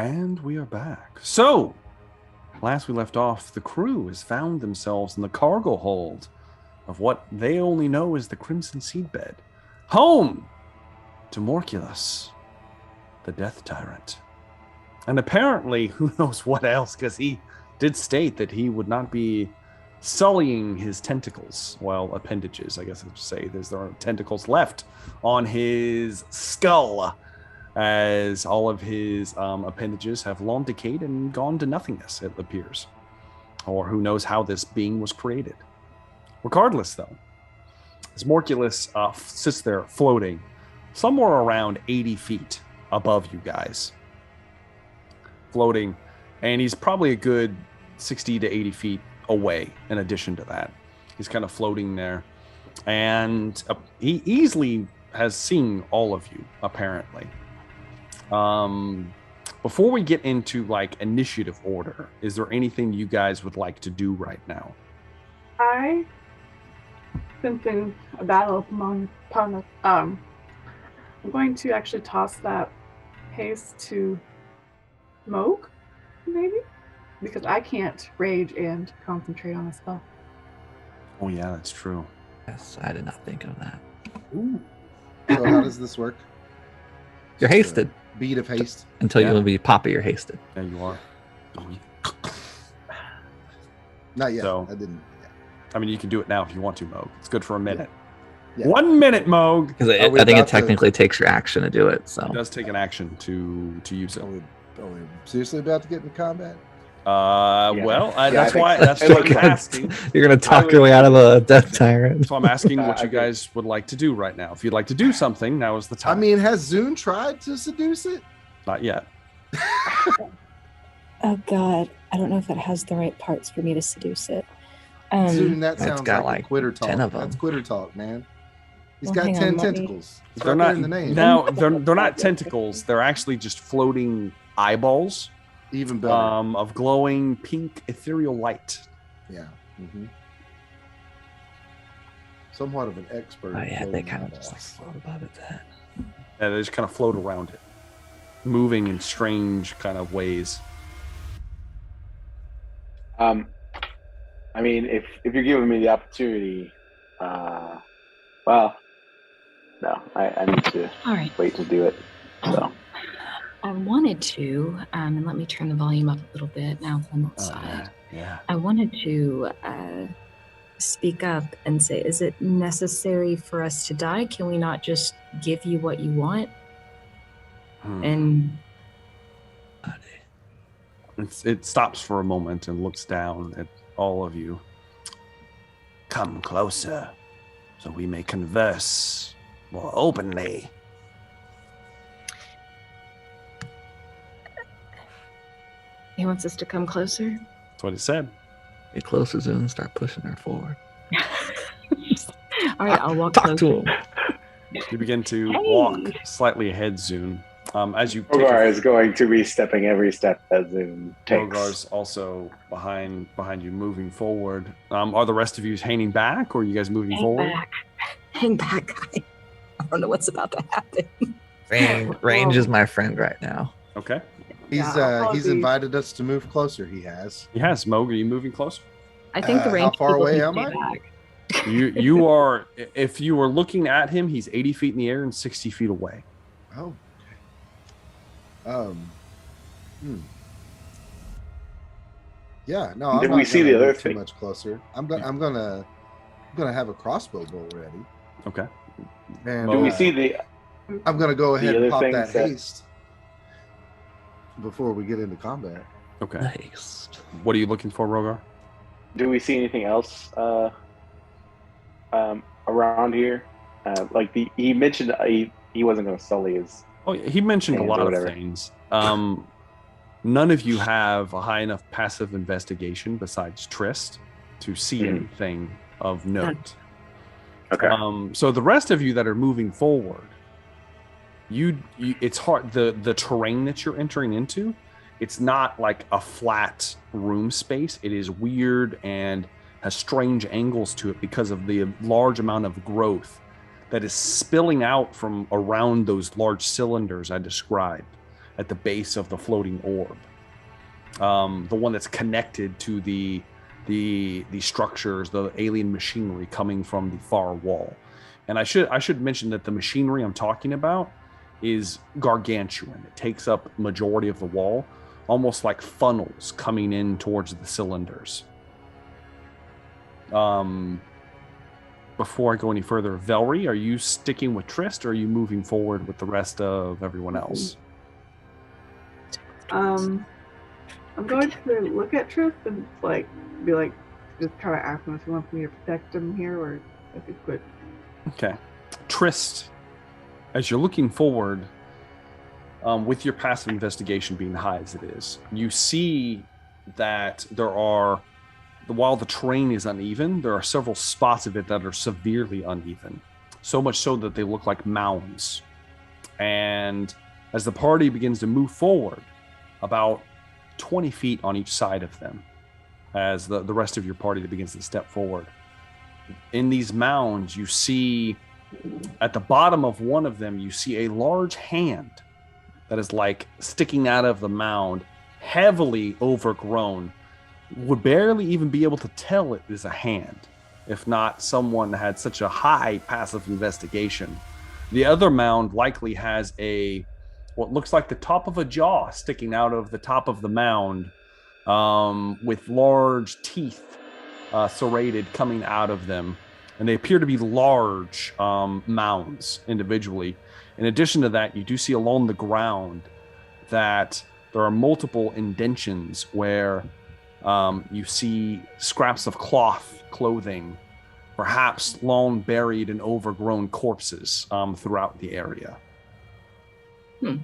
And we are back. So, last we left off, the crew has found themselves in the cargo hold of what they only know as the Crimson Seedbed, home to Morculus, the Death Tyrant. And apparently, who knows what else, because he did state that he would not be sullying his tentacles, well, appendages, I guess I should say. There are tentacles left on his skull, as all of his appendages have long decayed and gone to nothingness, it appears. Or who knows how this being was created. Regardless, though, as Morculus sits there floating somewhere around 80 feet above you guys. Floating, and he's probably a good 60 to 80 feet away in addition to that. He's kind of floating there. And he easily has seen all of you, apparently. Before we get into like initiative order, is there anything you guys would like to do right now? I sensing a battle upon us. I'm going to actually toss that haste to Moog, maybe? Because I can't rage and concentrate on a spell. Oh yeah, that's true. Yes, I did not think of that. Ooh. So how does this work? You're Just hasted. a bead of haste. Until you'll be Poppy, you're hasted. Yeah, you are. Not yet. So- I didn't. I mean, you can do it now if you want to, Moog. It's good for a minute. Yeah. 1 minute, Moog. Because Are I we think it about to- technically takes your action to do it. So It does take an action to use it. Are we seriously about to get into combat? Well, I that's think why. so. That's what I'm asking. you're gonna talk your way out of a death tyrant. So I'm asking what I you agree. guys would like to do right now. If you'd like to do something, now is the time. I mean, has Zune tried to seduce it? Not yet. Oh God, I don't know if it has the right parts for me to seduce it. Zune, that It's sounds got like like quitter talk. 10 of them. That's quitter talk, man. He's Well, got hang 10 on, let me- tentacles. It's They're right there not in the name. now. They're not tentacles. They're actually just floating eyeballs Even better. of glowing pink ethereal light. Yeah. Somewhat of an expert. Oh at yeah, they floating kind of just like eyeballs. float above it. Then. And they just kind of float around it, moving in strange kind of ways. I mean, if you're giving me the opportunity, well, no, I need to All right. wait to do it. So I wanted to, and let me turn the volume up a little bit now that I'm outside. Yeah. I wanted to speak up and say, is it necessary for us to die? Can we not just give you what you want? And It stops for a moment and looks down at all of you. Come closer, so we may converse more openly. he wants us to come closer. That's what it said. Get closer, Zoom, and start pushing her forward. All right, I'll walk Talk closer. to him. You begin to Hey. walk slightly ahead, Zune. As you take Rogar is going to be stepping every step as Zoom takes. Rogar's also behind you, moving forward. Are the rest of you hanging back, or are you guys moving Hang forward? back. Hang back, guy. I don't know what's about to happen. Range is my friend right now. Okay. He's I'll he's be- invited us to move closer. He has. Yes, Moog, are you moving closer? I think the How range far people away can am stay I? back. You are. If you were looking at him, he's 80 feet in the air and 60 feet away. Oh. Yeah. No. I'm Did not we see gonna the other move too thing? much closer. I'm gonna have a crossbow bolt ready. Okay. And Well, Do we Uh, see the? I'm gonna go ahead and other pop things that that- haste before we get into combat. Okay. Nice. What are you looking for, Rogar? Do we see anything else around here? Like he mentioned, he wasn't going to sully his. Oh, yeah, he mentioned a Hands lot or of whatever. things. None of you have a high enough passive investigation besides Trist to see Mhm. anything of note. Okay. So the rest of you that are moving forward, you it's hard. The terrain that you're entering into, it's not like a flat room space. It is weird and has strange angles to it because of the large amount of growth that is spilling out from around those large cylinders I described. at the base of the floating orb. The one that's connected to the structures, the alien machinery coming from the far wall. And I should mention that the machinery I'm talking about is gargantuan. It takes up majority of the wall, almost like funnels coming in towards the cylinders. Before I go any further, Velree, are you sticking with Trist, or are you moving forward with the rest of everyone else? I'm going to look at Trist and be like, just kind of ask him if he wants me to protect him here or if he's good. Okay. Trist, as you're looking forward, with your passive investigation being high as it is, you see that there are, while the terrain is uneven, there are several spots of it that are severely uneven. So much so that they look like mounds. And as the party begins to move forward, about 20 feet on each side of them, as the rest of your party begins to step forward, in these mounds, you see at the bottom of one of them, you see a large hand that is like sticking out of the mound, heavily overgrown. Would barely even be able to tell it is a hand, if not someone had such a high passive investigation. The other mound likely has what looks like the top of a jaw sticking out of the top of the mound, with large teeth serrated coming out of them. And they appear to be large mounds individually. In addition to that, you do see along the ground that there are multiple indentions where you see scraps of cloth, clothing, perhaps long buried and overgrown corpses throughout the area. Yeah,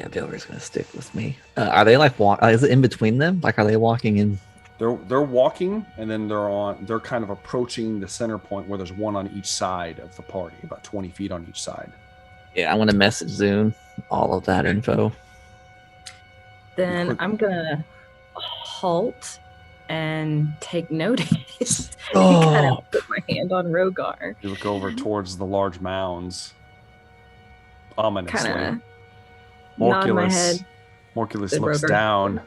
Velree's gonna stick with me. Are they like is it in between them? Like, are they walking in? They're walking, and then they're kind of approaching the center point where there's one on each side of the party, about 20 feet on each side. Yeah, I want to message Zune all of that info. Then I'm gonna halt and take notice. And kind of put my hand on Rogar. You look over towards the large mounds, ominously. Kind of nod my head. Morculus looks down.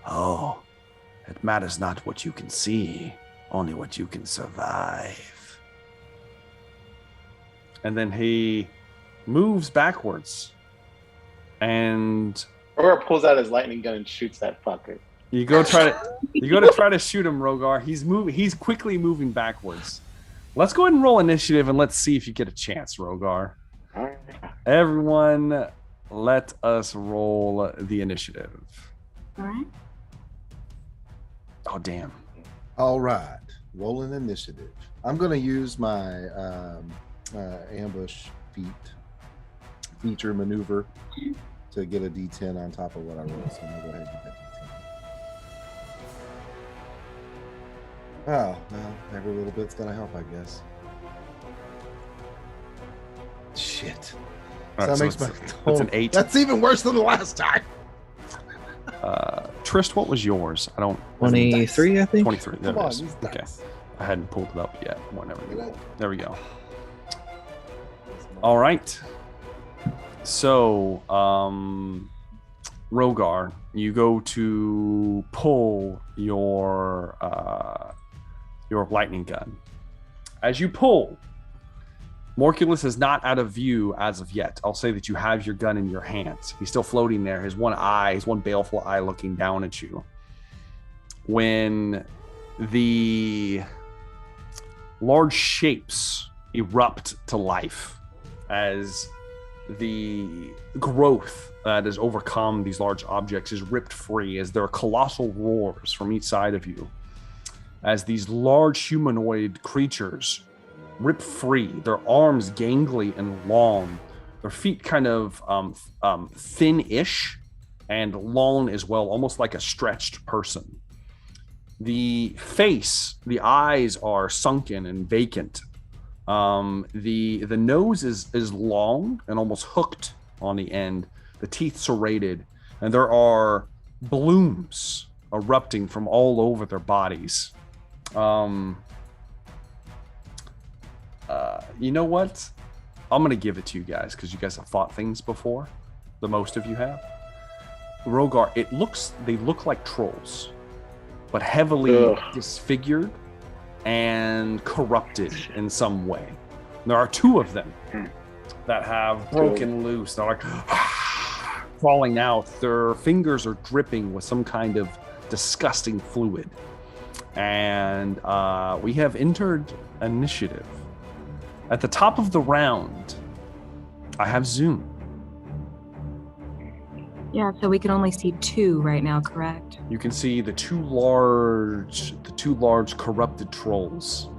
Oh, it matters not what you can see, only what you can survive. And then he moves backwards, and Rogar pulls out his lightning gun and shoots that fucker. You go to try to shoot him, Rogar. He's quickly moving backwards. Let's go ahead and roll initiative, and let's see if you get a chance, Rogar. All right. Everyone, let us roll the initiative. All right. Oh, damn. All right, rolling initiative. I'm going to use my ambush feature maneuver to get a D10 on top of what I rolled. So I'm going to go ahead and get that D10. Oh, well, every little bit's going to help, I guess. Shit. Right, that so makes it's an 8. That's even worse than the last time. Trist, what was yours? I don't. 23, I think. 23. There Come on, it is. these Okay. dice. I hadn't pulled it up yet. Whatever. There we go. All right. So, Rogar, you go to pull your lightning gun. As you pull, Morculus is not out of view as of yet. I'll say that you have your gun in your hands. He's still floating there. His one baleful eye looking down at you. When the large shapes erupt to life as the growth that has overcome these large objects is ripped free, as there are colossal roars from each side of you, as these large humanoid creatures rip free, their arms gangly and long, their feet kind of thin-ish and long as well, almost like a stretched person. The face, the eyes are sunken and vacant. The nose is long and almost hooked on the end, the teeth serrated, and there are blooms erupting from all over their bodies. You know what? I'm gonna give it to you guys because you guys have fought things before. The most of you have. Rogar, they look like trolls, but heavily disfigured and corrupted in some way. There are 2 of them that have broken loose. They're like crawling out. Their fingers are dripping with some kind of disgusting fluid. And we have entered initiative. At the top of the round, I have Zoom. Yeah, so we can only see 2 right now, correct? You can see the two large corrupted trolls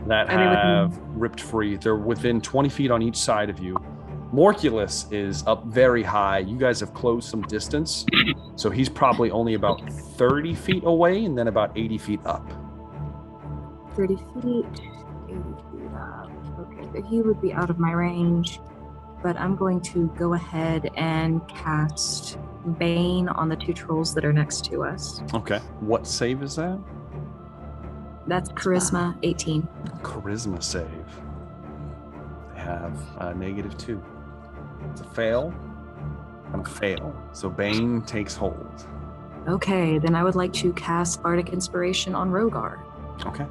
that have ripped free. They're within 20 feet on each side of you. Morculus is up very high. You guys have closed some distance, so he's probably only about 30 feet away and then about 80 feet up. 30 feet, 80 feet up. Okay, so he would be out of my range, but I'm going to go ahead and cast Bane on the 2 trolls that are next to us. Okay. What save is that? That's Charisma 18. Charisma save. They have -2. It's a fail and a fail. So Bane takes hold. Okay, then I would like to cast Bardic Inspiration on Rogar. Okay.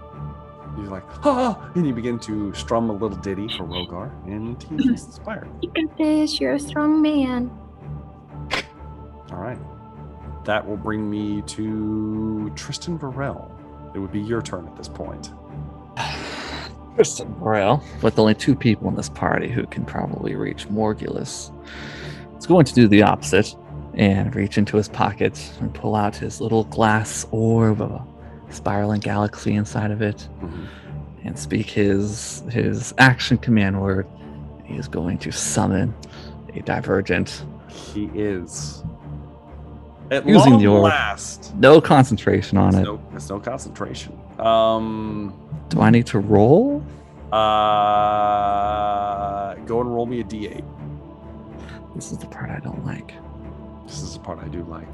You're like, ah! And you begin to strum a little ditty for Rogar, and he's inspired. You got this, you're a strong man. All right. That will bring me to Tristan Varel. It would be your turn at this point. Tristan Varel, with only 2 people in this party who can probably reach Morgulus, is going to do the opposite and reach into his pocket and pull out his little glass orb of a spiraling galaxy inside of it, and speak his action command word. He is going to summon a divergent. He is. At Using long the orb. last. No concentration on it. There's no concentration. Do I need to roll? Go and roll me a d8. This is the part I don't like. This is the part I do like.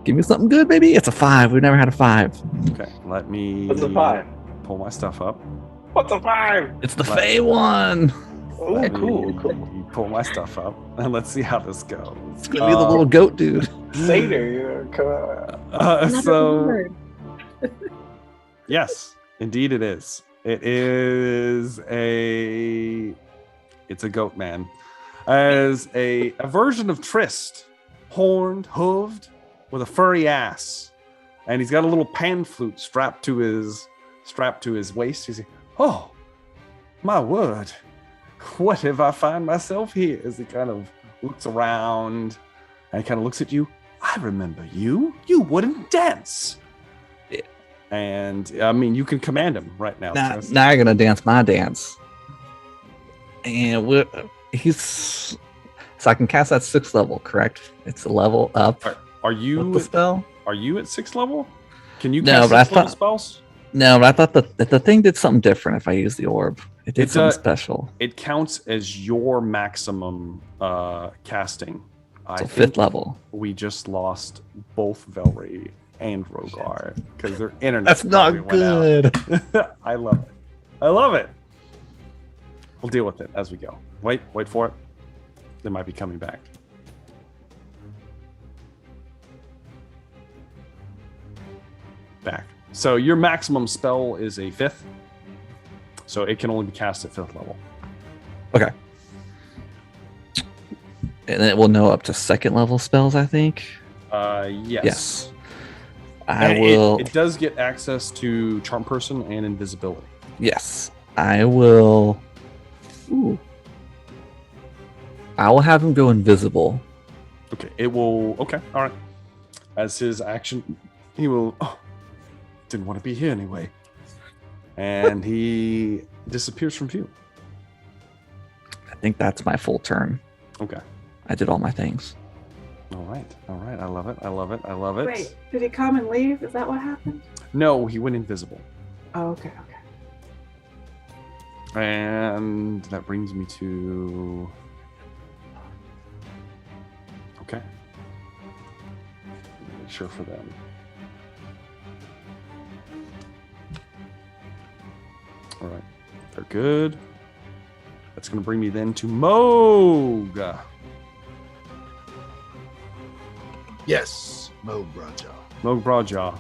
Give me something good, baby. It's a 5. We've never had a 5. Okay, let me. What's a 5? Pull my stuff up. What's a 5? It's the Fey one. Oh, Let cool. me pull my stuff up and let's see how this goes. It's gonna be the little goat dude. Seder, come on. So yes, indeed it is. It's a goat man. As a version of Trist, horned, hooved, with a furry ass. And he's got a little pan flute strapped to his waist. He's like, oh, my word. What have I find myself here? As he kind of looks around and he kind of looks at you. I remember you. You wouldn't dance. Yeah. And I mean, you can command him right now. Now you're gonna dance my dance. And so I can cast that 6th level, correct? It's a level up. Are you with the spell? Are you at 6th level? Can you No, cast but I 6th level thought- spells? No, but I thought that the thing did something different if I used the orb. It did something special. It counts as your maximum casting. So 5th level. We just lost both Velree and Rogar because their internet. That's not good. I love it. I love it. We'll deal with it as we go. Wait for it. They might be coming back. Back. So your maximum spell is a 5th. So it can only be cast at 5th level. Okay. And it will know up to 2nd level spells, I think. Yes. Yes. And I will. It does get access to Charm Person and Invisibility. Yes. I will. Ooh. I will have him go invisible. Okay. It will. Okay. All right. As his action, he will. Oh, didn't want to be here anyway. And he disappears from view. I think that's my full turn. Okay. I did all my things. All right. All right. I love it. I love it. I love it. Wait, did he come and leave? Is that what happened? No, he went invisible. Oh, okay. And that brings me to. Okay. Make sure for them. All right. They're good. That's going to bring me then to Moog. Yes, Moog Broadjaw. Moog Broadjaw.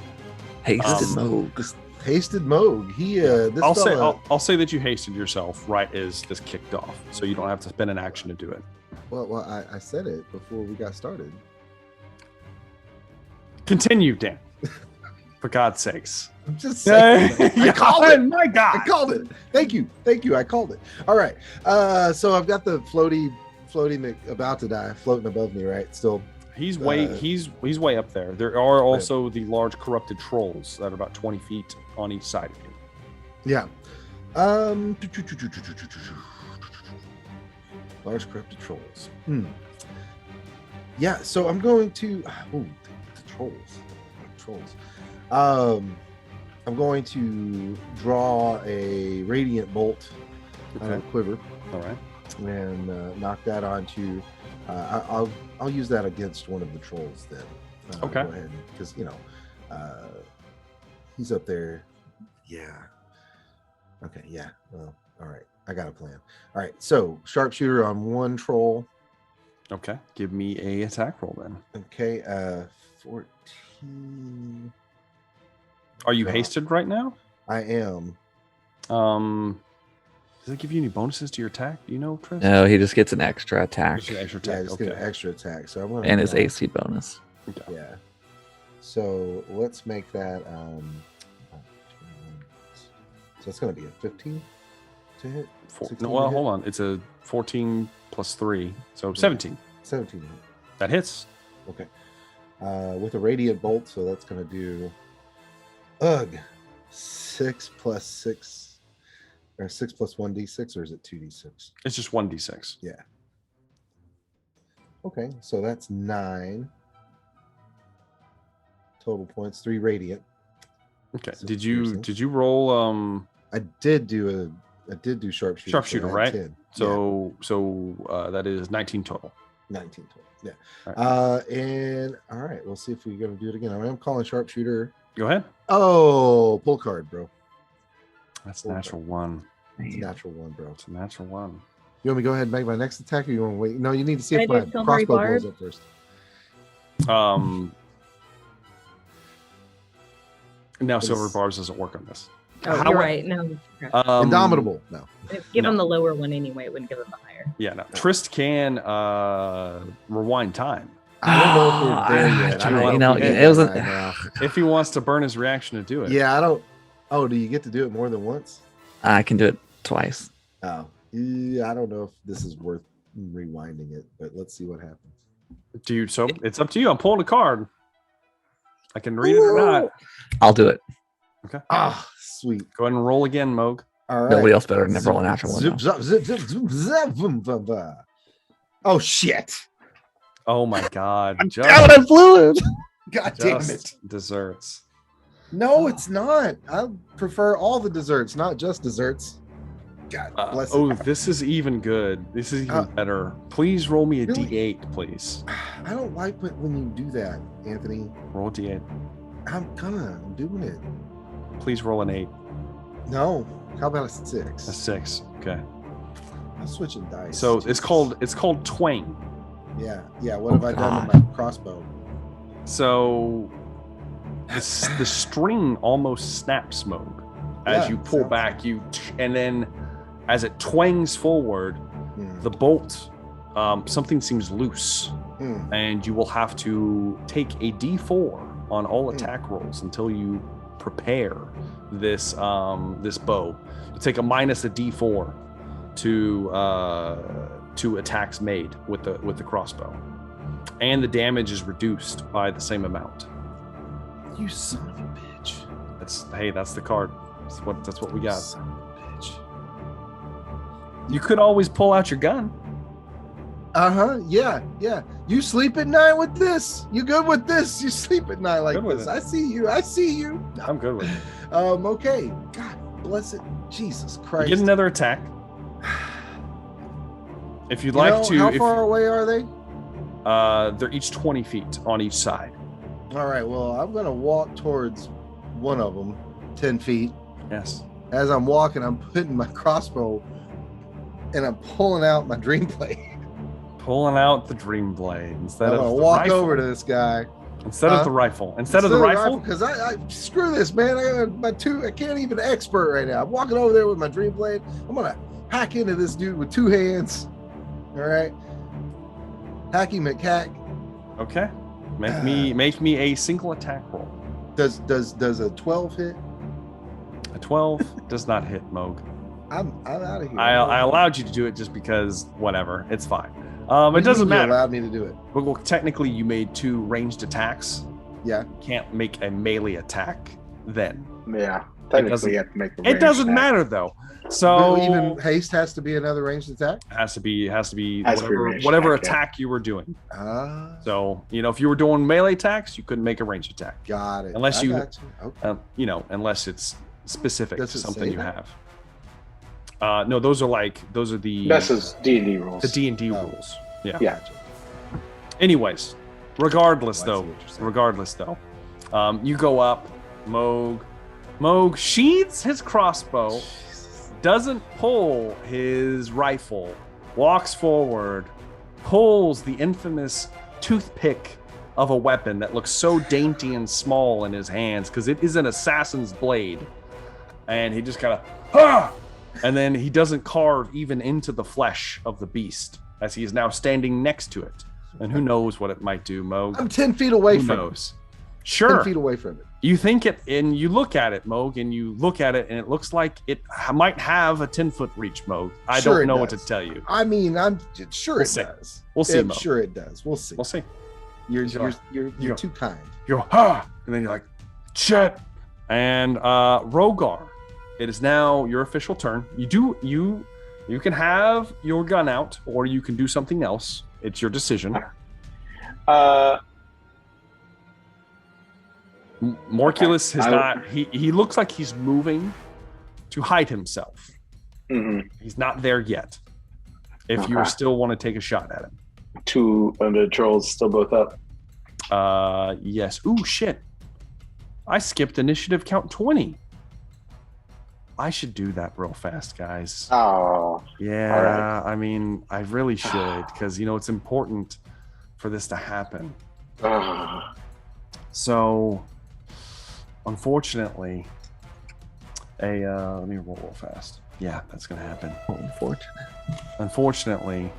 Hasted Moog. Hasted Moog. He this I'll say that you hasted yourself right as this kicked off, so you don't have to spend an action to do it. Well, I said it before we got started. Continue, Dan. For God's sakes. I'm just saying. I called it. My God. I called it. Thank you. I called it. All right. So I've got the floating about to die, floating above me, right? Still. He's way up there. There are also the large corrupted trolls that are about 20 feet on each side of you. Yeah. Large corrupted trolls. Yeah, so I'm going to the trolls. I'm going to draw a radiant bolt out of a quiver. All right. And knock that onto I'll use that against one of the trolls then. Okay. Go ahead, because he's up there. Yeah. Okay. Yeah. Well. All right. I got a plan. All right. So sharpshooter on one troll. Okay. Give me a attack roll then. Okay. 14. Are you hasted right now? I am. Does it give you any bonuses to your attack? Do you know, Chris? No, he just gets an extra attack. Just an extra attack. Yeah, just get an extra attack. So I'm gonna And his AC bonus. Okay. Yeah. So let's make that so it's gonna be a 15 to hit. Well, hold on. It's a 14 plus 3, so 17. 17. That hits. Okay. With a radiant bolt, so that's gonna do 6 plus 6. Or 6 plus 1d6, or is it 2d6? It's just 1d6. Yeah. Okay, so that's 9 total points, 3 radiant. Okay. Did you roll? I did do sharpshooter. Sharpshooter, so right? 10. So that is 19 total. 19 total. Yeah. All And all right, we'll see if we're gonna do it again. I'm calling sharpshooter. Go ahead. Oh, pull card, bro. That's natural 1. It's a natural 1, bro. It's a natural 1. You want me to go ahead and make my next attack, or you want to wait? No, you need to see Can if I my do Silvery crossbow Barb? blows up first. Now Silver Barbs doesn't work on this. Oh, you're right. No, Indomitable. No. give him the lower one anyway. It wouldn't give him the higher. Yeah, no. Trist can rewind time. I don't know if we're there yet. I don't know if we it get wasn't. there right now. If he wants to burn his reaction to do it. Yeah, I don't. Oh, do you get to do it more than once? I can do it twice. Oh, yeah, I don't know if this is worth rewinding it, but let's see what happens. So it's up to you. I'm pulling a card. I can read it or not. I'll do it. Okay. Ah, sweet. Go ahead and roll again, Moog. All right. Nobody else better than roll a natural one. Zip, though. zip, zip, zip, zip, zoom, zoom, zoom. Oh shit! Oh my God. Just, I blew it. God damn it! just desserts. No, it's not. I prefer all the desserts, not just desserts. God bless it. This is even good. This is even better. Please roll me a really? D8, please. I don't like when you do that, Anthony. Roll a D8. I'm doing it. Please roll an 8. No. How about a 6? A 6. Okay. I'm switching dice. So it's called twang. Yeah. What have I done with my crossbow? So the string almost snaps, Moog, as you pull back. And then as it twangs forward, the bolt, something seems loose, and you will have to take a D4 on all attack rolls until you prepare this this bow. You take a minus a D4 to attacks made with the crossbow, and the damage is reduced by the same amount. You son of a bitch. That's the card. That's what we got. Son of a bitch. You could always pull out your gun. Yeah. You sleep at night with this. You good with this? You sleep at night like Good with this. it. I see you. No. I'm good with it. Okay. God bless it. Jesus Christ. You get another attack. If you'd like to. How far away are they? They're each 20 feet on each side. All right. Well, I'm going to walk towards one of them, 10 feet. Yes. As I'm walking, I'm putting my crossbow and I'm pulling out my dream blade. Pulling out the dream blade instead I'm of gonna the walk rifle. over to this guy. Instead of the rifle. Instead of the rifle? Because I screw this, man. I got my two. I can't even expert right now. I'm walking over there with my dream blade. I'm gonna hack into this dude with 2 hands. All right, hacky McHack. Okay. Make me a single attack roll. Does a 12 hit? A 12 does not hit, Moog. I'm out of here. I allowed you to do it just because whatever. It's fine. What It do you doesn't mean you matter. allowed me to do it. Well, technically, you made 2 ranged attacks. Yeah. You can't make a melee attack then. Yeah. Technically, you have to make a It doesn't range attack. matter though. So But even haste has to be another ranged attack. has to be Has to be ranged whatever attack, yeah. attack you were doing. Ah, So if you were doing melee attacks, you couldn't make a ranged attack. got it. Unless I you- got Okay. Unless it's specific Does to it something say you that? have. No, those are the This is D&D rules. the D&D Oh. rules. Yeah. Yeah. Anyways, regardless Oh, I see though, what you're saying. you go up. Moog sheathes his crossbow, doesn't pull his rifle, walks forward, pulls the infamous toothpick of a weapon that looks so dainty and small in his hands because it is an assassin's blade, and he just kind of and then he doesn't carve even into the flesh of the beast as he is now standing next to it. And who knows what it might do, Moog? I'm 10 feet away Who from knows? it. 10 Sure. feet away from it. You think it, and you look at it, Moog, and you look at it, and it looks like it might have a 10-foot reach, Moog. I Sure don't it know what to does. tell you. I mean, I'm sure We'll it see. does. We'll see, I'm Mo. sure it does. We'll see. We'll see. You're Sure. you're too kind. You go, ha! And then you're like, shit! And Rogar, it is now your official turn. You can have your gun out, or you can do something else. It's your decision. Morculus has not. He looks like he's moving to hide himself. Mhm. He's not there yet. If you Okay. still want to take a shot at him. 2 of the trolls still both up. Yes. Ooh, shit. I skipped initiative count 20. I should do that real fast, guys. Oh. Yeah, all right. I mean, I really should, because, it's important for this to happen. Ugh. So, unfortunately, let me roll real fast. Yeah, that's going to happen. Unfortunately,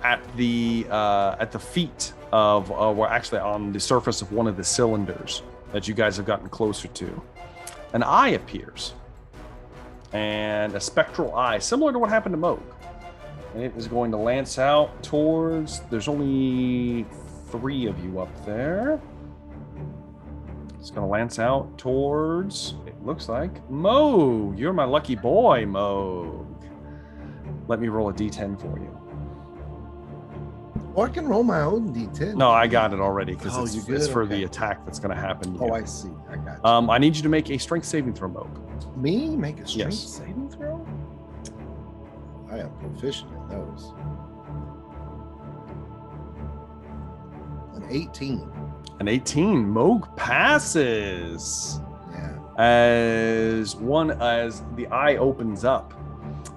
at the feet of, we're actually on the surface of one of the cylinders that you guys have gotten closer to, an eye appears, and a spectral eye, similar to what happened to Moog. And it is going to lance out towards. There's only 3 of you up there. It's going to lance out towards. It looks like Moog. You're my lucky boy, Moog. Let me roll a d10 for you. Or I can roll my own D10. No, I got it already because Oh, it's, you good? it's for Okay. the attack that's going to happen to you. Oh, I see. I got you. I need you to make a strength saving throw, Moog. Me make a strength Yes. saving throw? I am proficient in those. An 18. An 18. Moog passes. Yeah. As the eye opens up,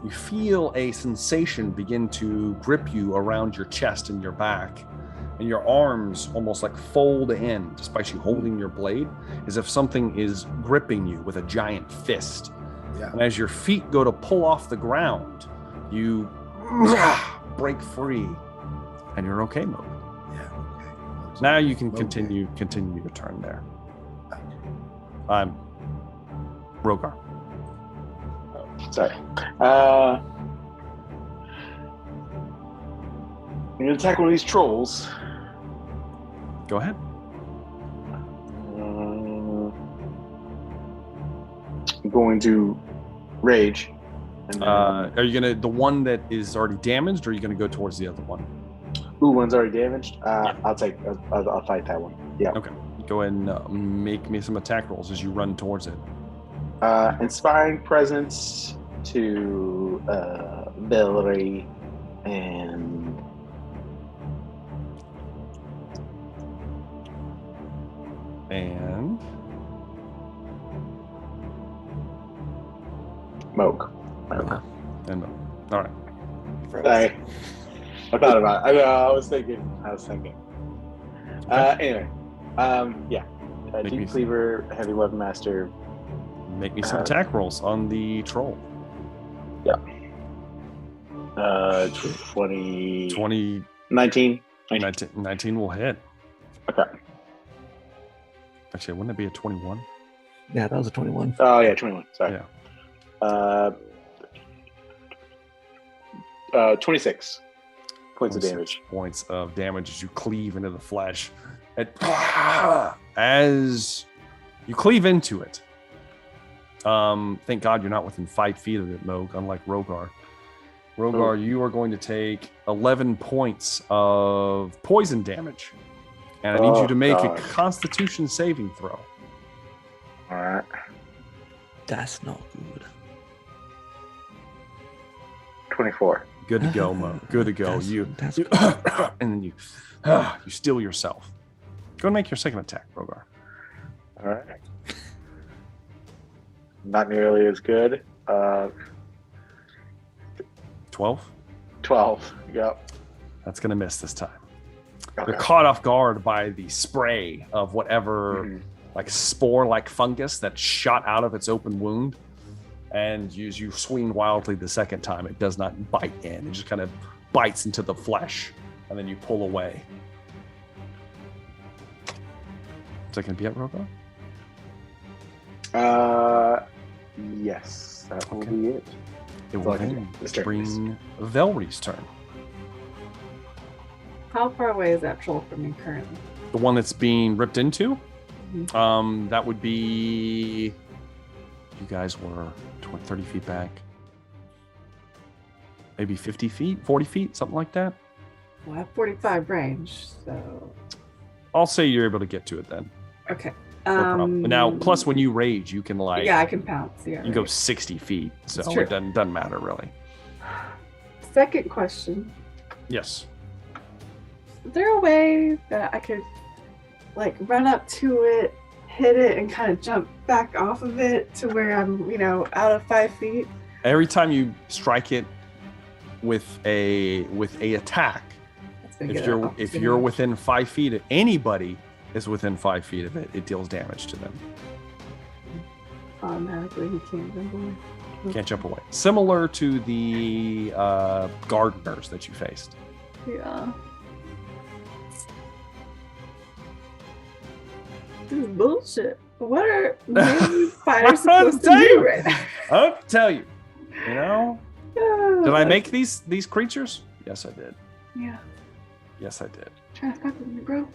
you feel a sensation begin to grip you around your chest and your back, and your arms almost like fold in, despite you holding your blade, as if something is gripping you with a giant fist. Yeah. And as your feet go to pull off the ground, you break free, and you're okay, Mo. Yeah. Okay. Now you can Okay. continue your turn there. I'm Rogar. Sorry. I'm gonna attack one of these trolls. Go ahead. I'm going to rage. And then, Are you gonna the one that is already damaged, or are you gonna go towards the other one? one's already damaged. I'll fight that one. Yeah. Okay. Go ahead and make me some attack rolls as you run towards it. Inspiring presence to Velree and Moke. And all right. Sorry. I thought about it. I was thinking. Anyway. Yeah. Deep Cleaver, Heavy Weapon Master. Make me some attack rolls on the troll. Yeah. 19 will hit. Okay. Actually, wouldn't it be a 21? Yeah, that was a 21. Oh, yeah, 21. Sorry. Yeah. 26 points of damage. Points of damage as you cleave into the flesh. As you cleave into it, thank God you're not within 5 feet of it, Moog, unlike Rogar. Rogar, you are going to take 11 points of poison damage. And I need you to make a Constitution saving throw. All right. That's not good. 24. Good to go, Mo. Good to go. That's and then you steal yourself. Go and make your second attack, Rogar. All right. Not nearly as good. 12? 12. Yep. That's going to miss this time. Okay. You're caught off guard by the spray of whatever like spore-like fungus that shot out of its open wound. And as you swing wildly the second time, it does not bite in. It just kind of bites into the flesh, and then you pull away. Is that going to be it, Rogar? Yes, that will be it. It will then bring Velree's turn. How far away is that troll from me currently? The one that's being ripped into? That would be... You guys were 20, 30 feet back. Maybe 50 feet, 40 feet, something like that. Well, I have 45 range, so... I'll say you're able to get to it then. Okay. No problem. Now, plus when you rage, you can like... Yeah, I can pounce. Yeah, you go 60 feet, so it doesn't matter really. Second question. Yes. Is there a way that I could like run up to it, hit it, and kind of jump back off of it to where I'm, out of 5 feet? Every time you strike it with a attack, if you're within 5 feet of anybody is within 5 feet of it, it deals damage to them. Automatically, he can't jump away. Can't jump away. Similar to the gardeners that you faced. Yeah. This is bullshit. What are fighters supposed to do right now? I'll tell you. Did I make these creatures? Yes, I did. Yeah. Yes, I did. Trying to fuck with me, bro.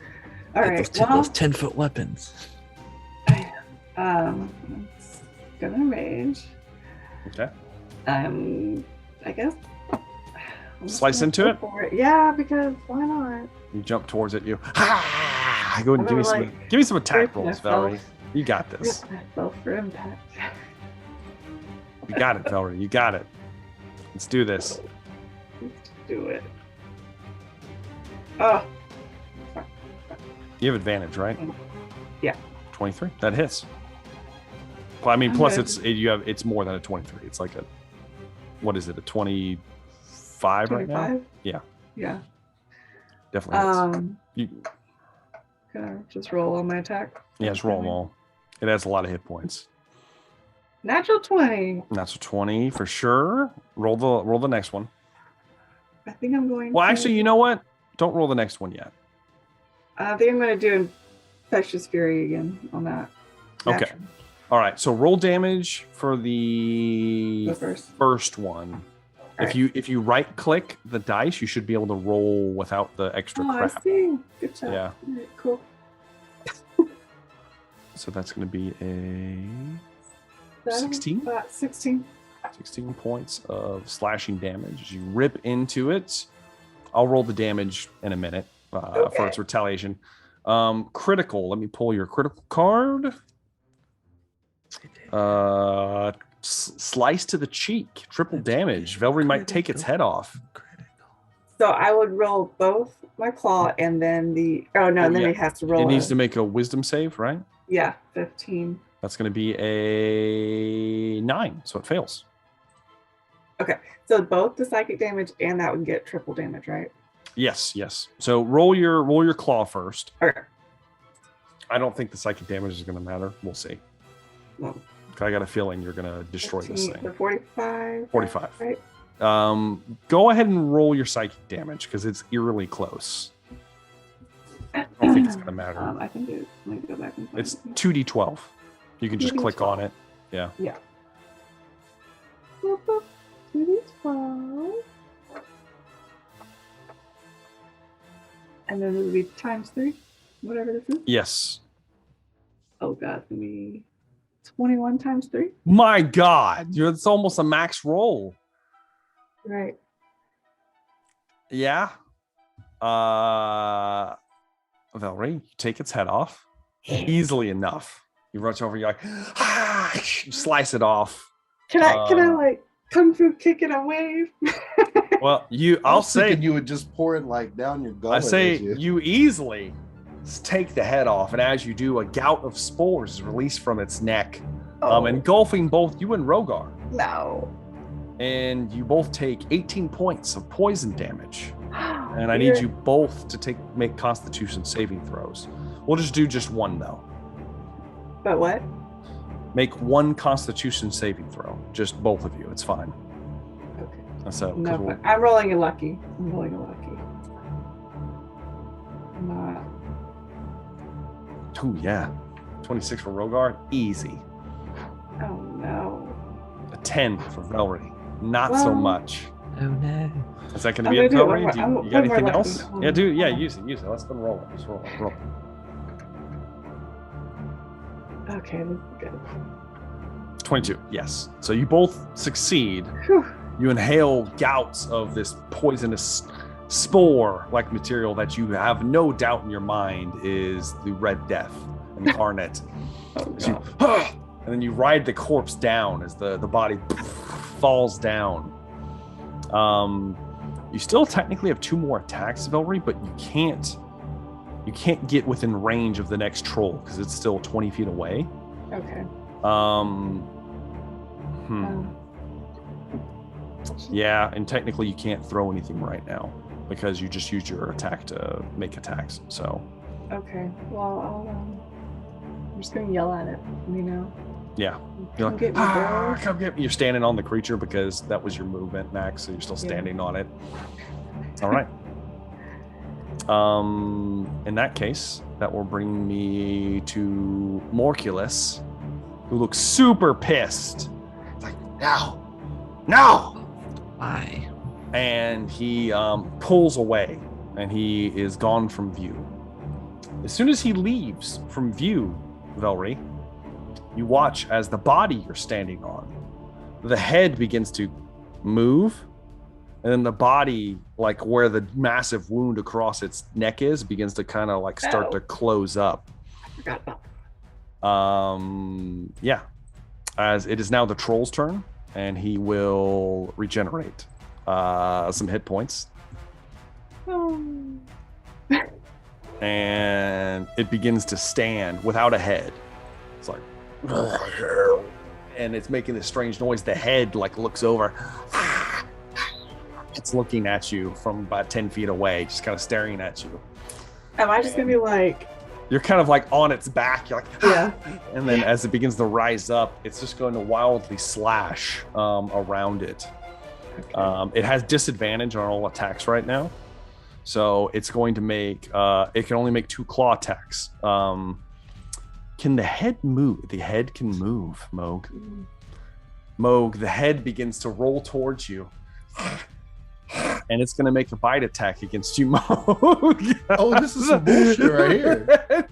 All right. Those 10-foot weapons. It's gonna rage. Okay. I guess. Slice into it? Yeah, because why not? You jump towards it. You go and give me some attack rolls, Velree. You got this. Myself for impact. You got it, Velree. You got it. Let's do this. Let's do it. Oh. You have advantage, right? Yeah. 23. That hits. Well, I mean, plus it's more than a 23. It's like what is it? A 25 right now? Yeah. Yeah. Definitely hits. Can I just roll on my attack? Yeah, just roll them all. It has a lot of hit points. Natural 20. Natural 20 for sure. Roll the next one. I think I'm going Well, actually, you know what? Don't roll the next one yet. I think I'm going to do Infectious Fury again on that. Okay. All right. So roll damage for the first one. If you right click the dice, you should be able to roll without the extra crap. I see. Good job. Yeah. Right, cool. So that's going to be a 16. 16. 16 points of slashing damage as you rip into it. I'll roll the damage in a minute for its retaliation. Critical. Let me pull your critical card. Slice to the cheek. Triple damage. Velree might take its head off. So I would roll both my claw and then then it has to roll. It needs to make a wisdom save, right? Yeah, 15. That's going to be a 9, so it fails. Okay, so both the psychic damage and that would get triple damage, right? Yes. So roll your claw first. Okay. I don't think the psychic damage is going to matter. We'll see. Well, I got a feeling you're going to destroy 15, this thing. The 45. 45. Right. Go ahead and roll your psychic damage because it's eerily close. I don't think it's going to matter. I think it. Let me go back and find It's it. 2d12. You can just click on it. Yeah. Yeah. 2d12. And then it would be times 3, whatever this is. Yes. Oh god, it's gonna be 21 times 3. My God, it's almost a max roll. Right. Yeah. Velree, you take its head off easily enough. You rush over, you're like, you slice it off. Can I like kung fu kick it and wave? Well, I I'll was say thinking you would just pour it like down your gullet. I say did you? you easily take the head off, and as you do, a gout of spores is released from its neck, engulfing both you and Rogar. No. And you both take 18 points of poison damage. And I need you both to make Constitution saving throws. We'll just do just one though. But what? Make one Constitution saving throw. Just both of you. It's fine. Okay. So No, I'm rolling a lucky. I'm rolling a lucky. I'm not. oh yeah, 26 for Rogar, easy. Oh no. A 10 for Velree, not so Well, much. Oh no. Is that going to I'm be it, gonna do Velree? one more- You got one more anything lucky. else? Hold Yeah, on, dude. Yeah, hold on. use it. Let's go roll it. Just roll. Okay, this is good. 22. Yes. So you both succeed. Whew. You inhale gouts of this poisonous spore-like material that you have no doubt in your mind is the Red Death incarnate. Oh, So God. you, and then you ride the corpse down as the body falls down. You still technically have 2 more attacks, Velree, but you can't get within range of the next troll because it's still 20 feet away. Okay. Yeah, and technically you can't throw anything right now because you just used your attack to make attacks. So Okay. Well, I'm just gonna yell at it. You know. yeah, you're Come like, get me, bro. come get me. You're standing on the creature because that was your movement, Max. So you're still standing on it. All right. In that case, that will bring me to Morculus, who looks super pissed. It's like, no. Why? And he pulls away, and he is gone from view. As soon as he leaves from view, Velree, you watch as the body you're standing on, the head begins to move, and then the body, like where the massive wound across its neck is, begins to kind of like start to close up. I forgot about Yeah. As it is now the troll's turn, and he will regenerate some hit points. Oh. And it begins to stand without a head. It's like, and it's making this strange noise. The head like looks over. It's looking at you from about 10 feet away, just kind of staring at you. Am I just gonna be like? You're kind of like on its back. You're like, Yeah. And then as it begins to rise up, it's just going to wildly slash around it. Okay. It has disadvantage on all attacks right now. So it's going to make, it can only make 2 claw attacks. Can the head move? The head can move, Moog. Moog, the head begins to roll towards you. And it's going to make a bite attack against you, Moog. Oh, this is some bullshit right here.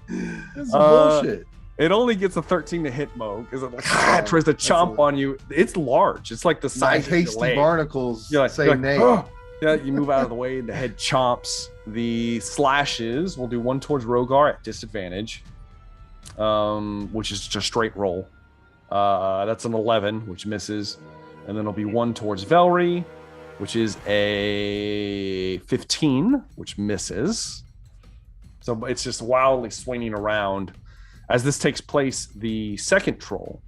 This is some bullshit. It only gets a 13 to hit, Moog. Because it like, tries to chomp on you. It's large. It's like the My size of your tasty leg. barnacles You're like, say you're like, nay. "Oh." Yeah, you move out of the way. The head chomps. The slashes. We'll do 1 towards Rogar at disadvantage, which is just a straight roll. That's an 11, which misses. And then it'll be 1 towards Velree, which is a 15, which misses. So it's just wildly swinging around. As this takes place, the second troll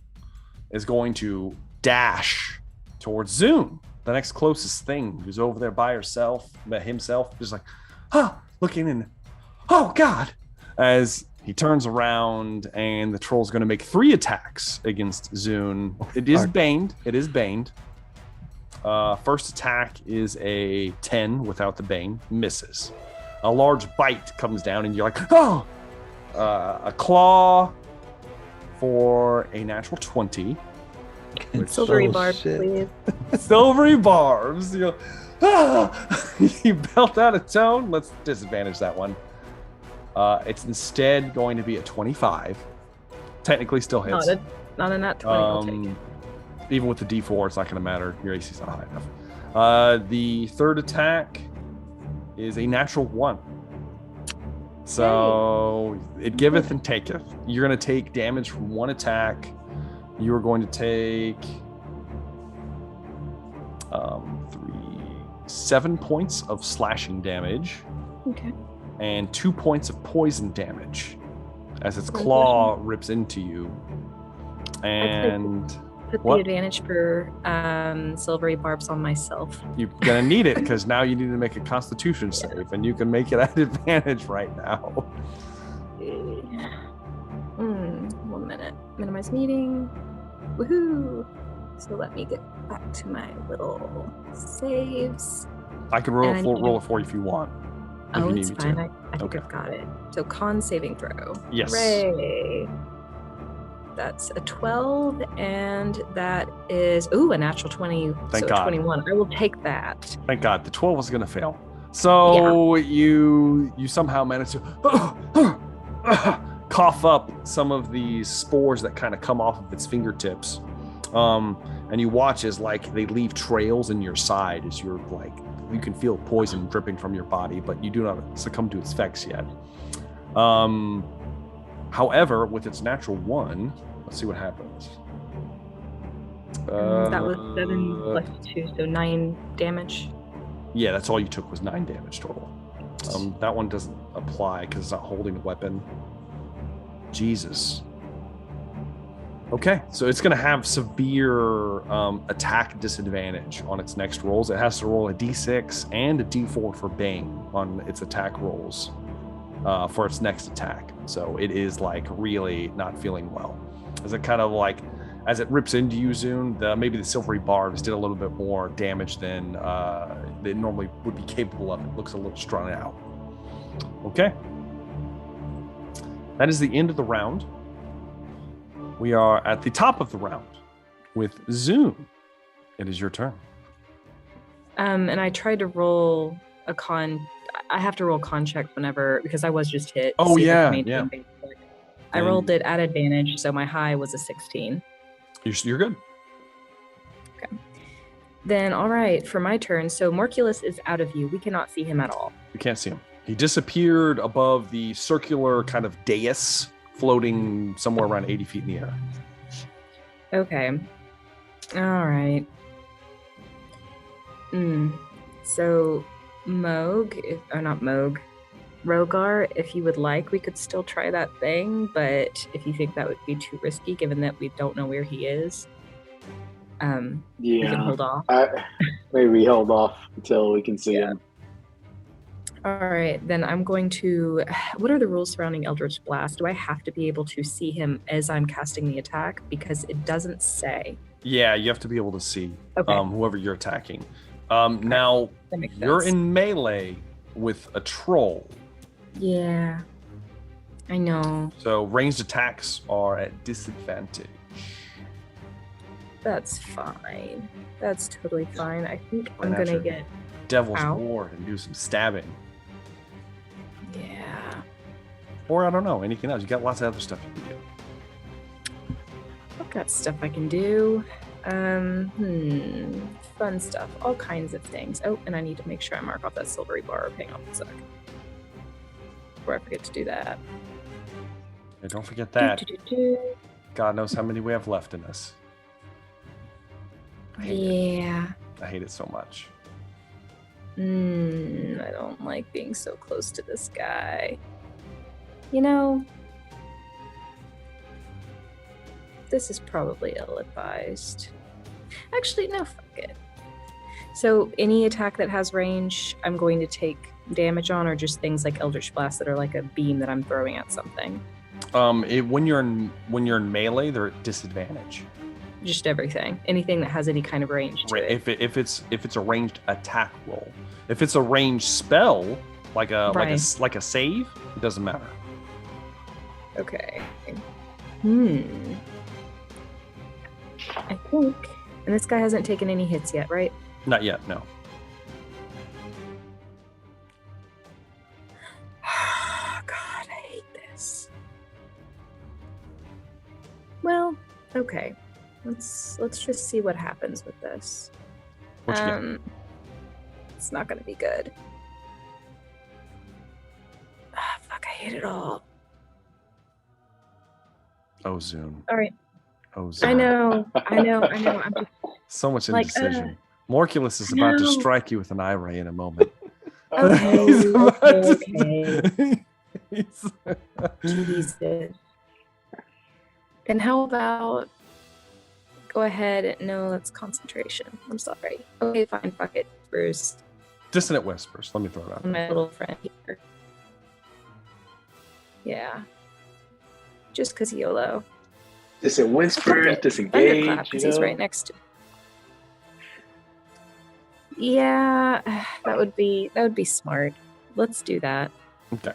is going to dash towards Zoom. the next closest thing, who's over there by himself, just like, looking in. Oh, God! As he turns around, and the troll's going to make 3 attacks against Zune. It is baned. First attack is a 10 without the bane. Misses. A large bite comes down, and you're like, oh! A claw for a natural 20. Silvery barbs, please. Silvery barbs. You belt out a tone. Let's disadvantage that one. It's instead going to be a 25. Technically still hits. Not in that 20, I'll take it. Even with the D4, it's not going to matter. Your AC's not high enough. The third attack is a natural 1. So it giveth and taketh. You're going to take damage from 1 attack. You are going to take 7 points of slashing damage. Okay. And 2 points of poison damage as its claw rips into you. And put the advantage for silvery barbs on myself. You're gonna need it because now you need to make a Constitution save, and you can make it at advantage right now. 1 minute. Minimize meeting. Woohoo! So let me get back to my little saves. I can roll it for you if you want. Oh, it's fine. I think I've got it. So con saving throw. Yes. Hooray. That's a 12, and that is a natural 20. Thank so God. 21. I will take that. Thank God. The 12 was gonna fail. So you somehow managed to cough up some of these spores that kind of come off of its fingertips, and you watch as like they leave trails in your side as you're like. You can feel poison dripping from your body, but you do not succumb to its effects yet. However, with its natural 1, let's see what happens. That was 7 plus 2, so 9 damage. Yeah, that's all you took was 9 damage total. That one doesn't apply because it's not holding a weapon. Jesus. Okay, so it's going to have severe attack disadvantage on its next rolls. It has to roll a d6 and a d4 for Bane on its attack rolls for its next attack. So it is like really not feeling well. As it kind of like, as it rips into you, Zune, maybe the silvery barbs did a little bit more damage than they normally would be capable of. It looks a little strung out. Okay. That is the end of the round. We are at the top of the round with Zune. It is your turn. And I tried to roll a con. I have to roll con check whenever, because I was just hit. Oh, yeah. I rolled it at advantage, so my high was a 16. You're good. Okay. Then, all right, for my turn. So Morculus is out of view. We cannot see him at all. You can't see him. He disappeared above the circular kind of dais floating somewhere around 80 feet in the air. Okay. All right. So Rogar, if you would like, we could still try that thing, but if you think that would be too risky, given that we don't know where he is, we can hold off. Maybe we hold off until we can see him. All right, then I'm going to... What are the rules surrounding Eldritch Blast? Do I have to be able to see him as I'm casting the attack? Because it doesn't say. Yeah, you have to be able to see whoever you're attacking. Okay. Now, you're sense. in melee with a troll. Yeah, I know. So ranged attacks are at disadvantage. That's fine. That's totally fine. I think I'm going to get... Devil's Ward and do some stabbing. Yeah. Or I don't know, anything else. You got lots of other stuff you can do. I've got stuff I can do. Fun stuff. All kinds of things. Oh, and I need to make sure I mark off that silvery barb. Hang on a sec. Before I forget to do that. Yeah, don't forget that. God knows how many we have left in us. I hate it so much. I don't like being so close to this guy. You know, this is probably ill-advised. Actually, no, fuck it. So any attack that has range, I'm going to take damage on, or just things like Eldritch Blast that are like a beam that I'm throwing at something? When you're in melee, they're at disadvantage. Just everything, anything that has any kind of range to it. If it's a ranged attack roll, if it's a ranged spell, like a save, it doesn't matter. Okay. I think, and this guy hasn't taken any hits yet, right? Not yet, no. God, I hate this. Well, okay. Let's just see what happens with this. What you got? It's not gonna be good. Fuck, I hate it all. Oh, Zune. All right. Oh, Zune. I know. I'm just So much like, indecision. Morculus is about to strike you with an eye ray in a moment. okay. Jesus. Then how about go ahead? No, that's concentration. I'm sorry. Okay, fine. Fuck it. Bruce. Dissonant Whispers. Let me throw it out. My little friend here. Yeah. Just because YOLO. Dissonant Whispers, disengage. Because he's right next to. Yeah, that would be smart. Let's do that. Okay.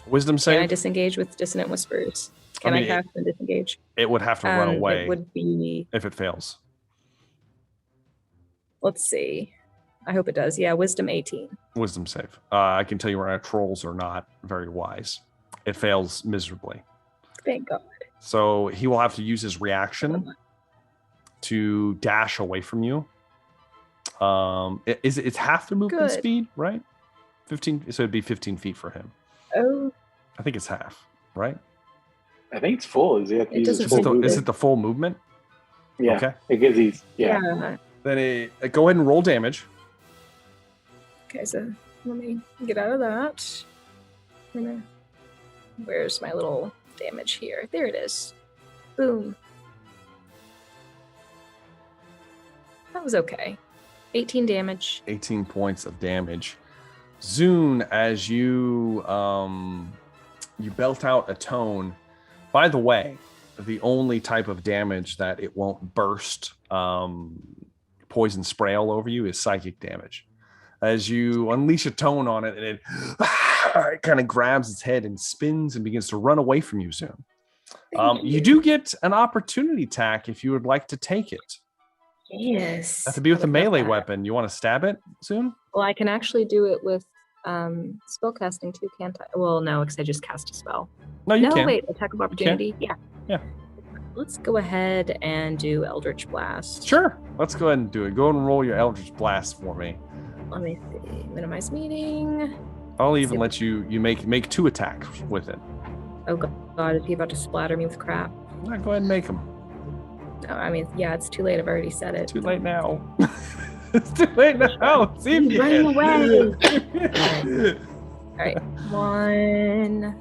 Wisdom save. Can I disengage with Dissonant Whispers? Can I cast and disengage? It would have to run away. It would be if it fails. Let's see. I hope it does. Yeah, Wisdom 18. Wisdom save. I can tell you right now, trolls are not very wise. It fails miserably. Thank God. So he will have to use his reaction to dash away from you. It's half the movement speed, right? 15. So it'd be 15 feet for him. Oh. I think it's half, right? I think it's full. Is it the full movement? Yeah. Okay. Because he's Then go ahead and roll damage. Okay, so let me get out of that. Where's my little damage here? There it is. Boom. That was okay. 18 damage. 18 points of damage. Zune, as you belt out a tone. By the way, the only type of damage that it won't burst poison spray all over you is psychic damage. As you unleash a tone on it, and it kind of grabs its head and spins and begins to run away from you, Zune. You do get an opportunity attack if you would like to take it. Yes. That to be with a melee weapon. You want to stab it soon? Well, I can actually do it with spellcasting too, can't I? Well, no, because I just cast a spell. No, you can. No, wait, attack of opportunity? Yeah. Yeah. Let's go ahead and do Eldritch Blast. Sure. Let's go ahead and do it. Go ahead and roll your Eldritch Blast for me. Let me see. Minimize meeting. I'll even let you make 2 attacks with it. Oh God, is he about to splatter me with crap? No, go ahead and make them. No, I mean, yeah, it's too late. I've already said it. Too late now. It's too late now. See if you running away. All can. right. 1.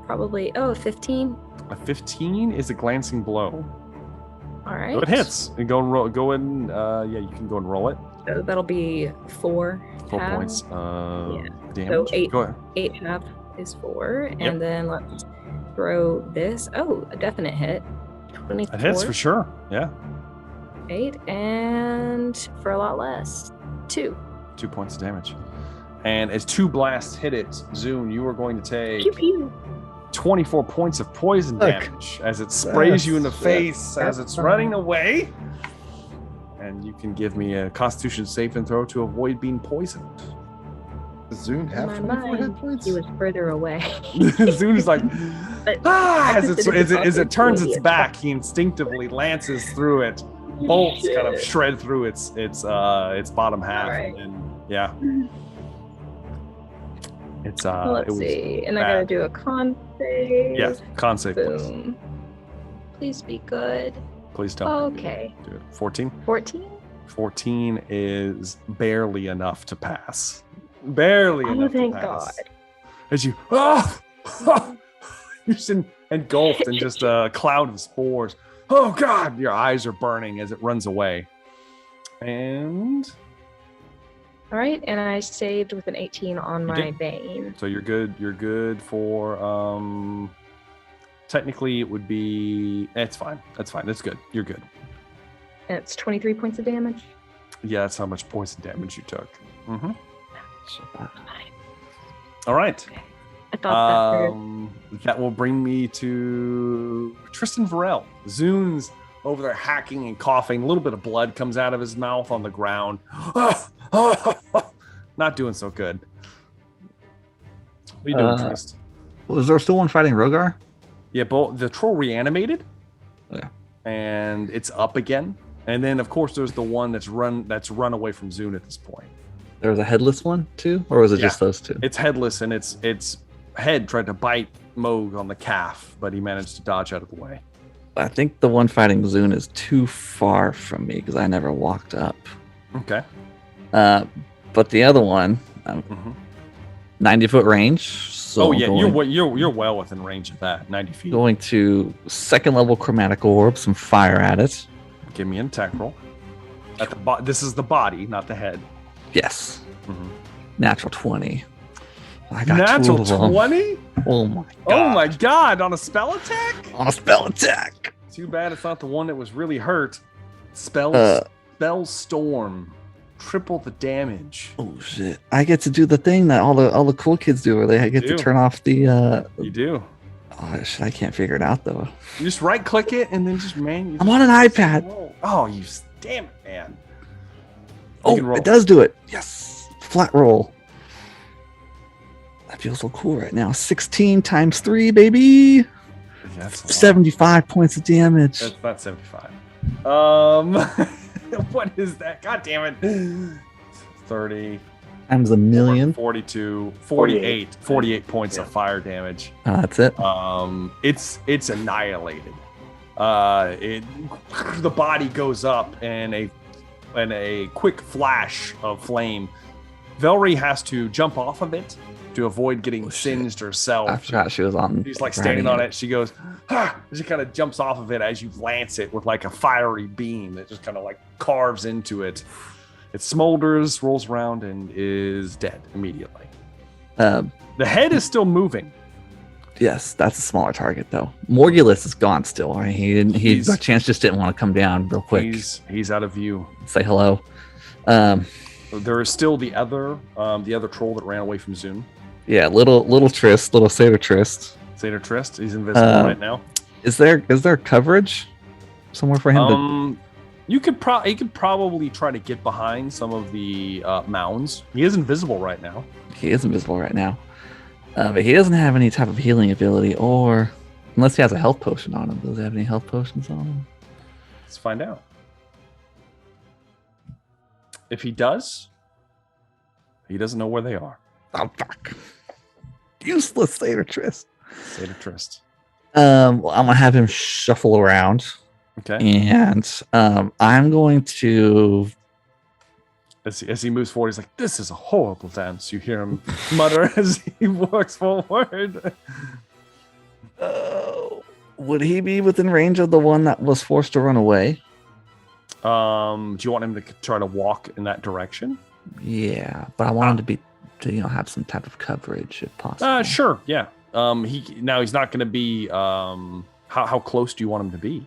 Probably. Oh, 15. A 15 is a glancing blow. All right. So it hits. And go and roll. Go and you can go and roll it. So that'll be 4. 4 points. Damage. So 8. Go ahead. 8 half is 4, Yep. and then let's throw this. Oh, a definite hit. 24. It hits for sure. Yeah. 8, and for a lot less, 2. 2 points of damage. And as 2 blasts hit it, Zune, you are going to take Pew, pew. 24 points of poison damage as it sprays you in the face as it's running away. And you can give me a Constitution saving throw to avoid being poisoned. Does Zune have In 24 my hit mind, points? he was further away. Zune is like, as it turns its idiot. back, he instinctively lances through it. Bolts kind of shred through its bottom half, Right. and yeah, it's Let's see, and I gotta do a con save. Yeah, con save, please. Boom. Please be good. Please don't. Okay. Do it. 14. 14. 14 is barely enough to pass. Barely enough to Thank pass. God. As you you're just engulfed in just a cloud of spores. Oh God! Your eyes are burning as it runs away. And All right, and I saved with an 18 on my Bane. so you're good. You're good for technically it would be it's fine. That's fine. That's good. You're good. And it's 23 points of damage. Yeah, that's how much poison damage you took. Mm-hmm. So, All right. I thought That will bring me to Tristan Varel. Zune's over there hacking and coughing. A little bit of blood comes out of his mouth on the ground. Not doing so good. What are you doing, Trist? Was there still one fighting Rogar? Yeah, both the troll reanimated. Yeah. And it's up again. And then of course there's the one that's run away from Zune at this point. There was a headless one too, or was it just those two? It's headless, and its head tried to bite Moog on the calf, but he managed to dodge out of the way. I think the one fighting Zune is too far from me because I never walked up. Okay. But the other one, 90-foot range. So you're well within range of that. 90 feet. Going to second level chromatic orb, some fire at it. Give me an attack roll. This is the body, not the head. Yes. Mm-hmm. Natural 20. I got natural 20? Oh my god. Oh my god, on a spell attack? On a spell attack. Too bad it's not the one that was really hurt. Spell storm. Triple the damage. Oh shit. I get to do the thing that all the cool kids do where they get to turn off the You do. Oh shit, I can't figure it out though. You just right click it and then just I'm on an iPad. Roll. Oh, you damn it, man. It does do it. Yes. Flat roll. That feels so cool right now. 16 times 3, baby. That's 75 points of damage. That's not 75. What is that? God damn it. 30 times a million. 42, 48 points of fire damage. That's it. It's annihilated. The body goes up and a quick flash of flame. Velree has to jump off of it to avoid getting singed herself. I forgot she was on. She's like standing on it. She goes, she kind of jumps off of it as you lance it with like a fiery beam that just kind of like carves into it. It smolders, rolls around, and is dead immediately. The head is still moving. Yes, that's a smaller target though. Morgulus is gone still. Right? He by chance just didn't want to come down real quick. He's out of view. Say hello. There is still the other troll that ran away from Zune. Yeah, little Trist, little Satyr Trist. Satyr Trist, he's invisible right now. Is there coverage somewhere for him? You could probably try to get behind some of the mounds. He is invisible right now. But he doesn't have any type of healing ability, or unless he has a health potion on him. Does he have any health potions on him? Let's find out. If he does, he doesn't know where they are. Oh fuck! Useless Satyr Trist. Well, I'm gonna have him shuffle around. Okay. And I'm going to. As he moves forward, he's like, "This is a horrible dance." You hear him mutter as he walks forward. Would he be within range of the one that was forced to run away? Do you want him to try to walk in that direction? Yeah, but I want him to have some type of coverage if possible. Sure, yeah. He's not going to be. How close do you want him to be?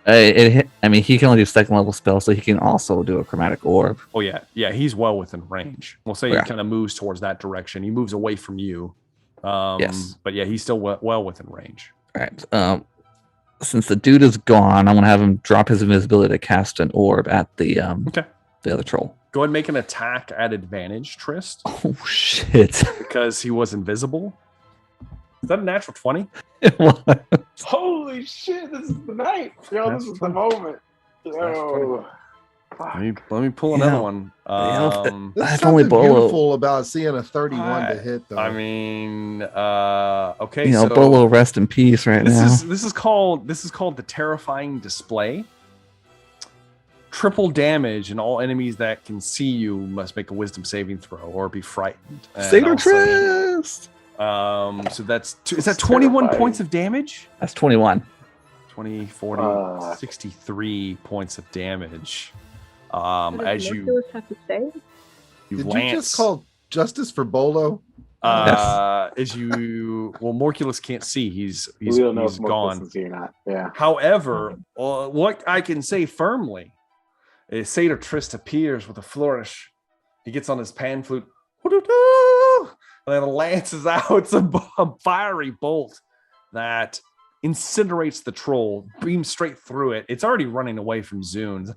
He can only do second level spells, so he can also do a chromatic orb. Oh yeah. He's well within range. We'll say he kind of moves towards that direction. He moves away from you. Yes, but yeah, he's still well within range. All right. Since the dude is gone, I'm gonna have him drop his invisibility to cast an orb at the other troll. Go ahead and make an attack at advantage, Trist. Oh shit! Because he was invisible. Is that a natural 20? It was. Holy shit! This is the night. Yo, this is the moment. Yo. Let me pull another one. There's something beautiful about seeing a 31 to hit, though. I mean, okay. So Bolo, rest in peace now. This is called the terrifying display. Triple damage, and all enemies that can see you must make a wisdom saving throw or be frightened. Satyr Trist. So is that 21 points of damage? That's 21. 20, 40, 63 points of damage. As you Morculus have to say? Did lance, you just call justice for Bolo? as you Morculus can't see. He's we don't know he's if Morculus gone. is here or not. Yeah. However, what I can say firmly is Satyr Trist appears with a flourish. He gets on his pan flute, and then lances out a fiery bolt that incinerates the troll, beams straight through it. It's already running away from Zune.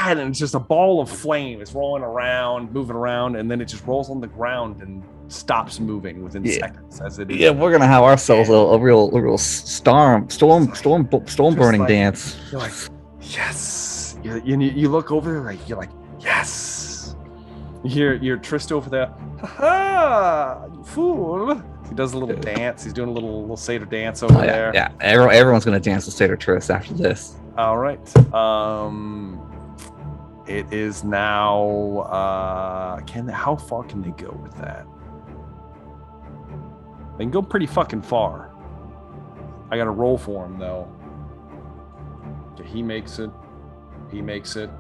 And it's just a ball of flame. It's rolling around, moving around, and then it just rolls on the ground and stops moving within seconds. As it is. Yeah, we're gonna have ourselves a real storm burning like, dance. You're like, yes. You look over there, you're like, yes. You hear your Trist over there. Ha ha! You fool! He does a little dance. He's doing a little satyr dance over there. Yeah, everyone's gonna dance with Satyr Trist after this. All right. It is now. How far can they go with that? They can go pretty fucking far. I got to roll for him though. Okay, he makes it. He makes it.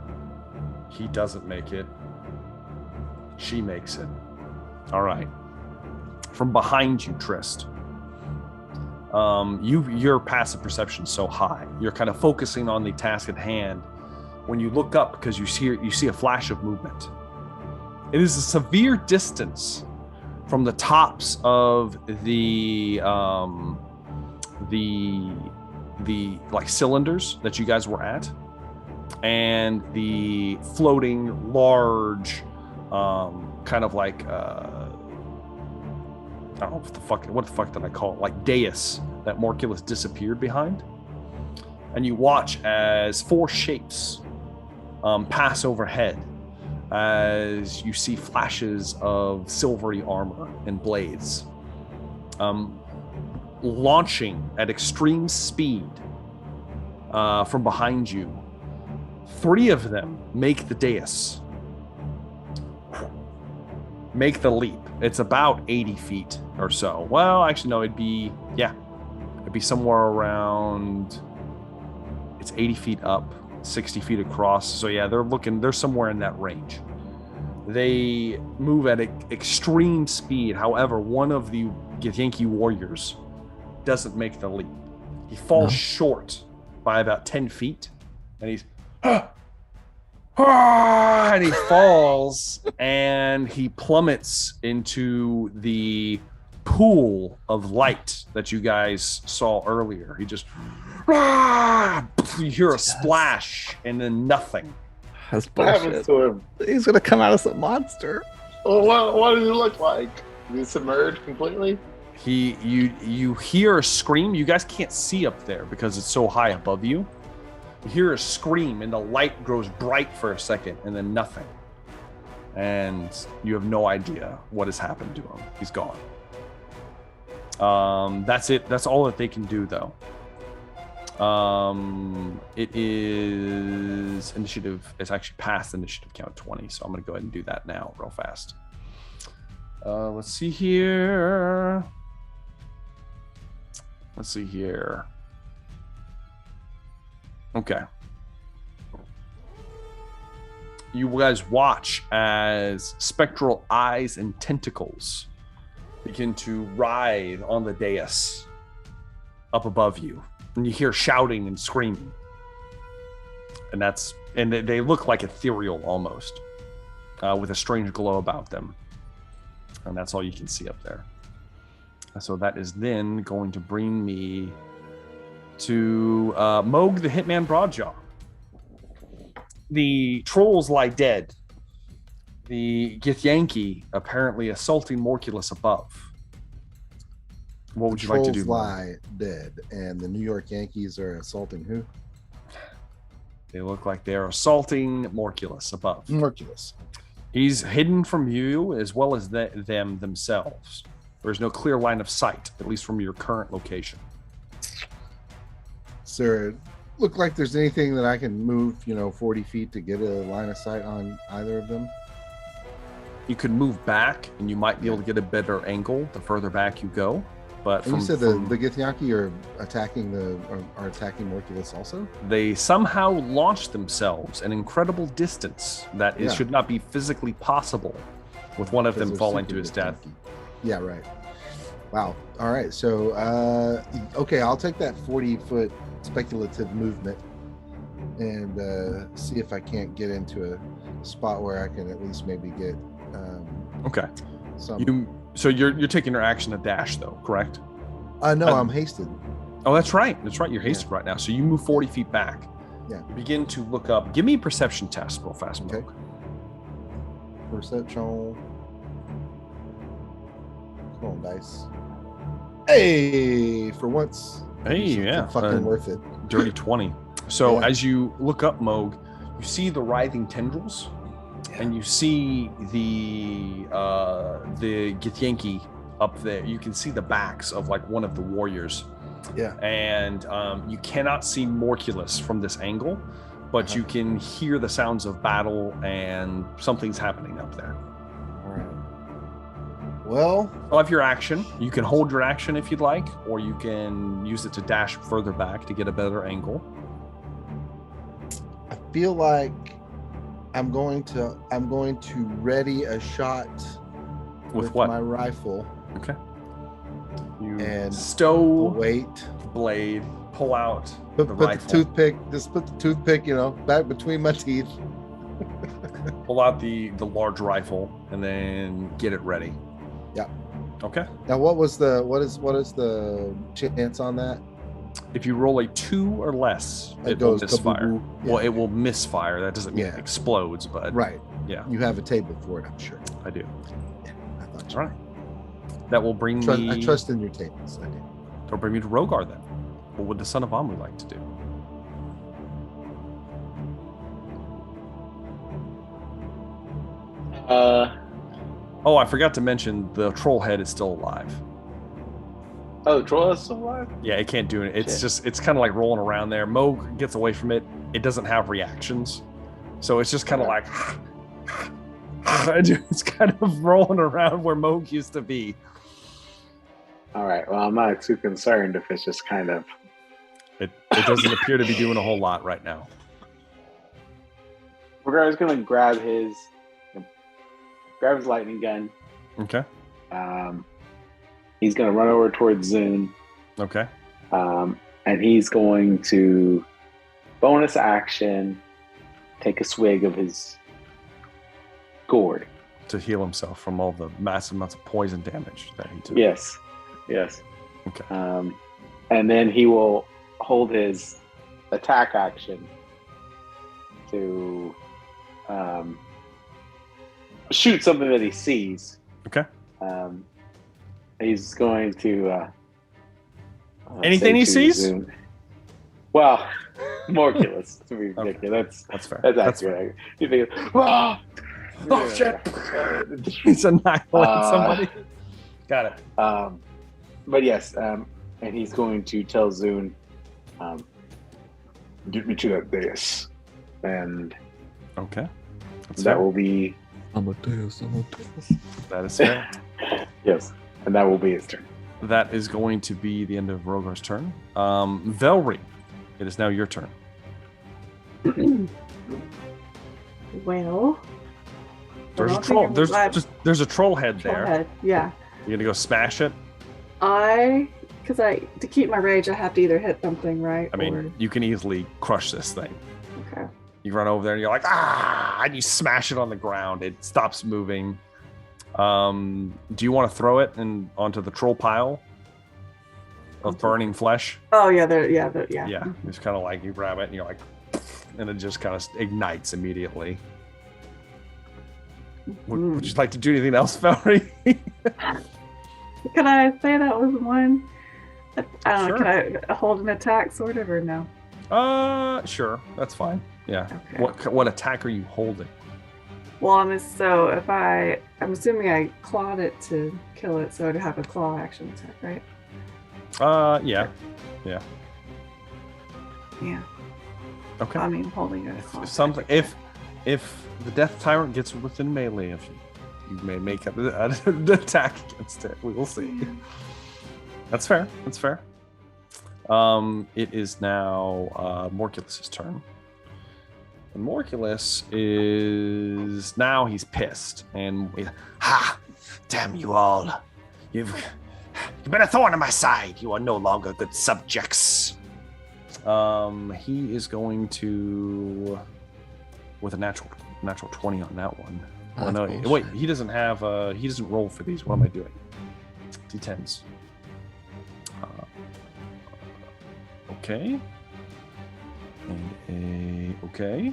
He doesn't make it. She makes it. All right. From behind you, Trist. Your passive perception is so high. You're kind of focusing on the task at hand. When you look up, because you see a flash of movement. It is a severe distance from the tops of the like cylinders that you guys were at, and the floating large kind of like I don't know what the fuck did I call it? Like dais that Morculus disappeared behind. And you watch as 4 shapes pass overhead as you see flashes of silvery armor and blades launching at extreme speed from behind you. 3 of them make the dais. Make the leap. It's about 80 feet or so. Well, actually, no, it'd be somewhere around, it's 80 feet up, 60 feet across. So yeah, they're somewhere in that range. They move at extreme speed. However, one of the Yankee warriors doesn't make the leap. He falls short by about 10 feet, and he's and he falls and he plummets into the pool of light that you guys saw earlier. He just you hear a splash and then nothing. That's What happens bullshit. to him? He's gonna come out as a monster. Oh, what does he look like? Is he submerged completely? You hear a scream. You guys can't see up there because it's so high above you. You hear a scream and the light grows bright for a second and then nothing. And you have no idea what has happened to him. He's gone. That's it. That's all that they can do though. It is initiative. It's actually past initiative count 20. So I'm going to go ahead and do that now real fast. Let's see here. Okay. You guys watch as spectral eyes and tentacles begin to writhe on the dais up above you. And you hear shouting and screaming. And they look like ethereal almost, with a strange glow about them. And that's all you can see up there. So that is then going to bring me to Moog the Hitman Broadjaw. The trolls lie dead. The Githyanki apparently assaulting Morculus above. What would you like to do? Trolls lie dead, and the New York Yankees are assaulting who? They look like they're assaulting Morculus above. Morculus. He's hidden from you as well as them themselves. There's no clear line of sight, at least from your current location. Sir, look like there's anything that I can move, 40 feet to get a line of sight on either of them? You could move back, and you might be able to get a better angle the further back you go. But And you said the Githyanki are attacking attacking Morculus also? They somehow launched themselves an incredible distance that it should not be physically possible with one of them falling to his death. Yeah, right. Wow. All right. So, okay, I'll take that 40-foot speculative movement and see if I can't get into a spot where I can at least maybe get. Okay. Some. So you're taking your action to dash though, correct? No, I'm hasted. Oh, that's right. That's right. You're hasted right now. So you move 40 feet back. Yeah. You begin to look up. Give me a perception test real fast. Okay. Perception. Come on, dice. Hey, for once. Hey, yeah. Fucking worth it. Dirty 20. So as you look up Moog, you see the writhing tendrils, and you see the Githyanki up there. You can see the backs of like one of the warriors. Yeah. And you cannot see Morculus from this angle, but you can hear the sounds of battle and something's happening up there. All right. Well, I'll have your action. You can hold your action if you'd like, or you can use it to dash further back to get a better angle. I feel like I'm going to ready a shot with what? My rifle. Okay. You and stow weight blade, pull out put rifle. The toothpick. Just put the toothpick, back between my teeth. Pull out the large rifle and then get it ready. Yeah. Okay. Now, what is the chance on that? If you roll a 2 or less, it will misfire. Yeah. Well, it will misfire. That doesn't mean it explodes, but right. Yeah. You have a table for it, I'm sure. I do. Yeah, I thought all right. That will bring me. I trust in your tables. I do. That'll bring me to Rogar then. What would the Son of Amu like to do? Oh, I forgot to mention the troll head is still alive. Oh, the troll is still alive? Yeah, it can't do it. It's kind of like rolling around there. Moog gets away from it. It doesn't have reactions. So it's just kind of like, it's kind of rolling around where Moog used to be. All right. Well, I'm not too concerned if it's just kind of. It doesn't appear to be doing a whole lot right now. Rogar's going to grab his lightning gun. Okay. He's going to run over towards Zune. Okay. And he's going to bonus action take a swig of his gourd to heal himself from all the massive amounts of poison damage that he took. Yes. Okay. And then he will hold his attack action to shoot something that he sees. Okay. He's going to anything he sees. Zoom. Well, Morculus to be ridiculous. That's fair. That's accurate. You think, oh shit! He's annihilating somebody. Got it. But yes, and he's going to tell Zune, get me to that dais, and okay, that will be. Amadeus. That is fair. Yes, and that will be his turn. That is going to be the end of Rogar's turn. Velree, it is now your turn. Well, there's a troll. There's a troll head there. Head. Yeah. You're gonna go smash it. To keep my rage, I have to either hit something, right? I mean, you can easily crush this thing. Okay. You run over there and you're like, and you smash it on the ground. It stops moving. Do you want to throw it onto the troll pile of burning flesh? Oh yeah, yeah. Yeah, it's kind of like you grab it and you're like, and it just kind of ignites immediately. Would you like to do anything else, Velree? Can I say that was one? I don't know. Sure. Can I hold an attack, sort of, or no? Sure. That's fine. Yeah. Okay. What attack are you holding? Well, I'm assuming I clawed it to kill it, so I'd have a claw action attack, right? Yeah. Yeah. Okay. I mean, holding a claw. If the Death Tyrant gets within melee of you, you may make an attack against it. We will see. That's fair. That's fair. It is now Morculus's turn. And Morculus is now he's pissed and Damn you all. You've been a thorn in my side. You are no longer good subjects. he is going to with a natural 20 on that one. Oh, no, wait, he doesn't have he doesn't roll for these. What am I doing? D10s. Okay. And okay.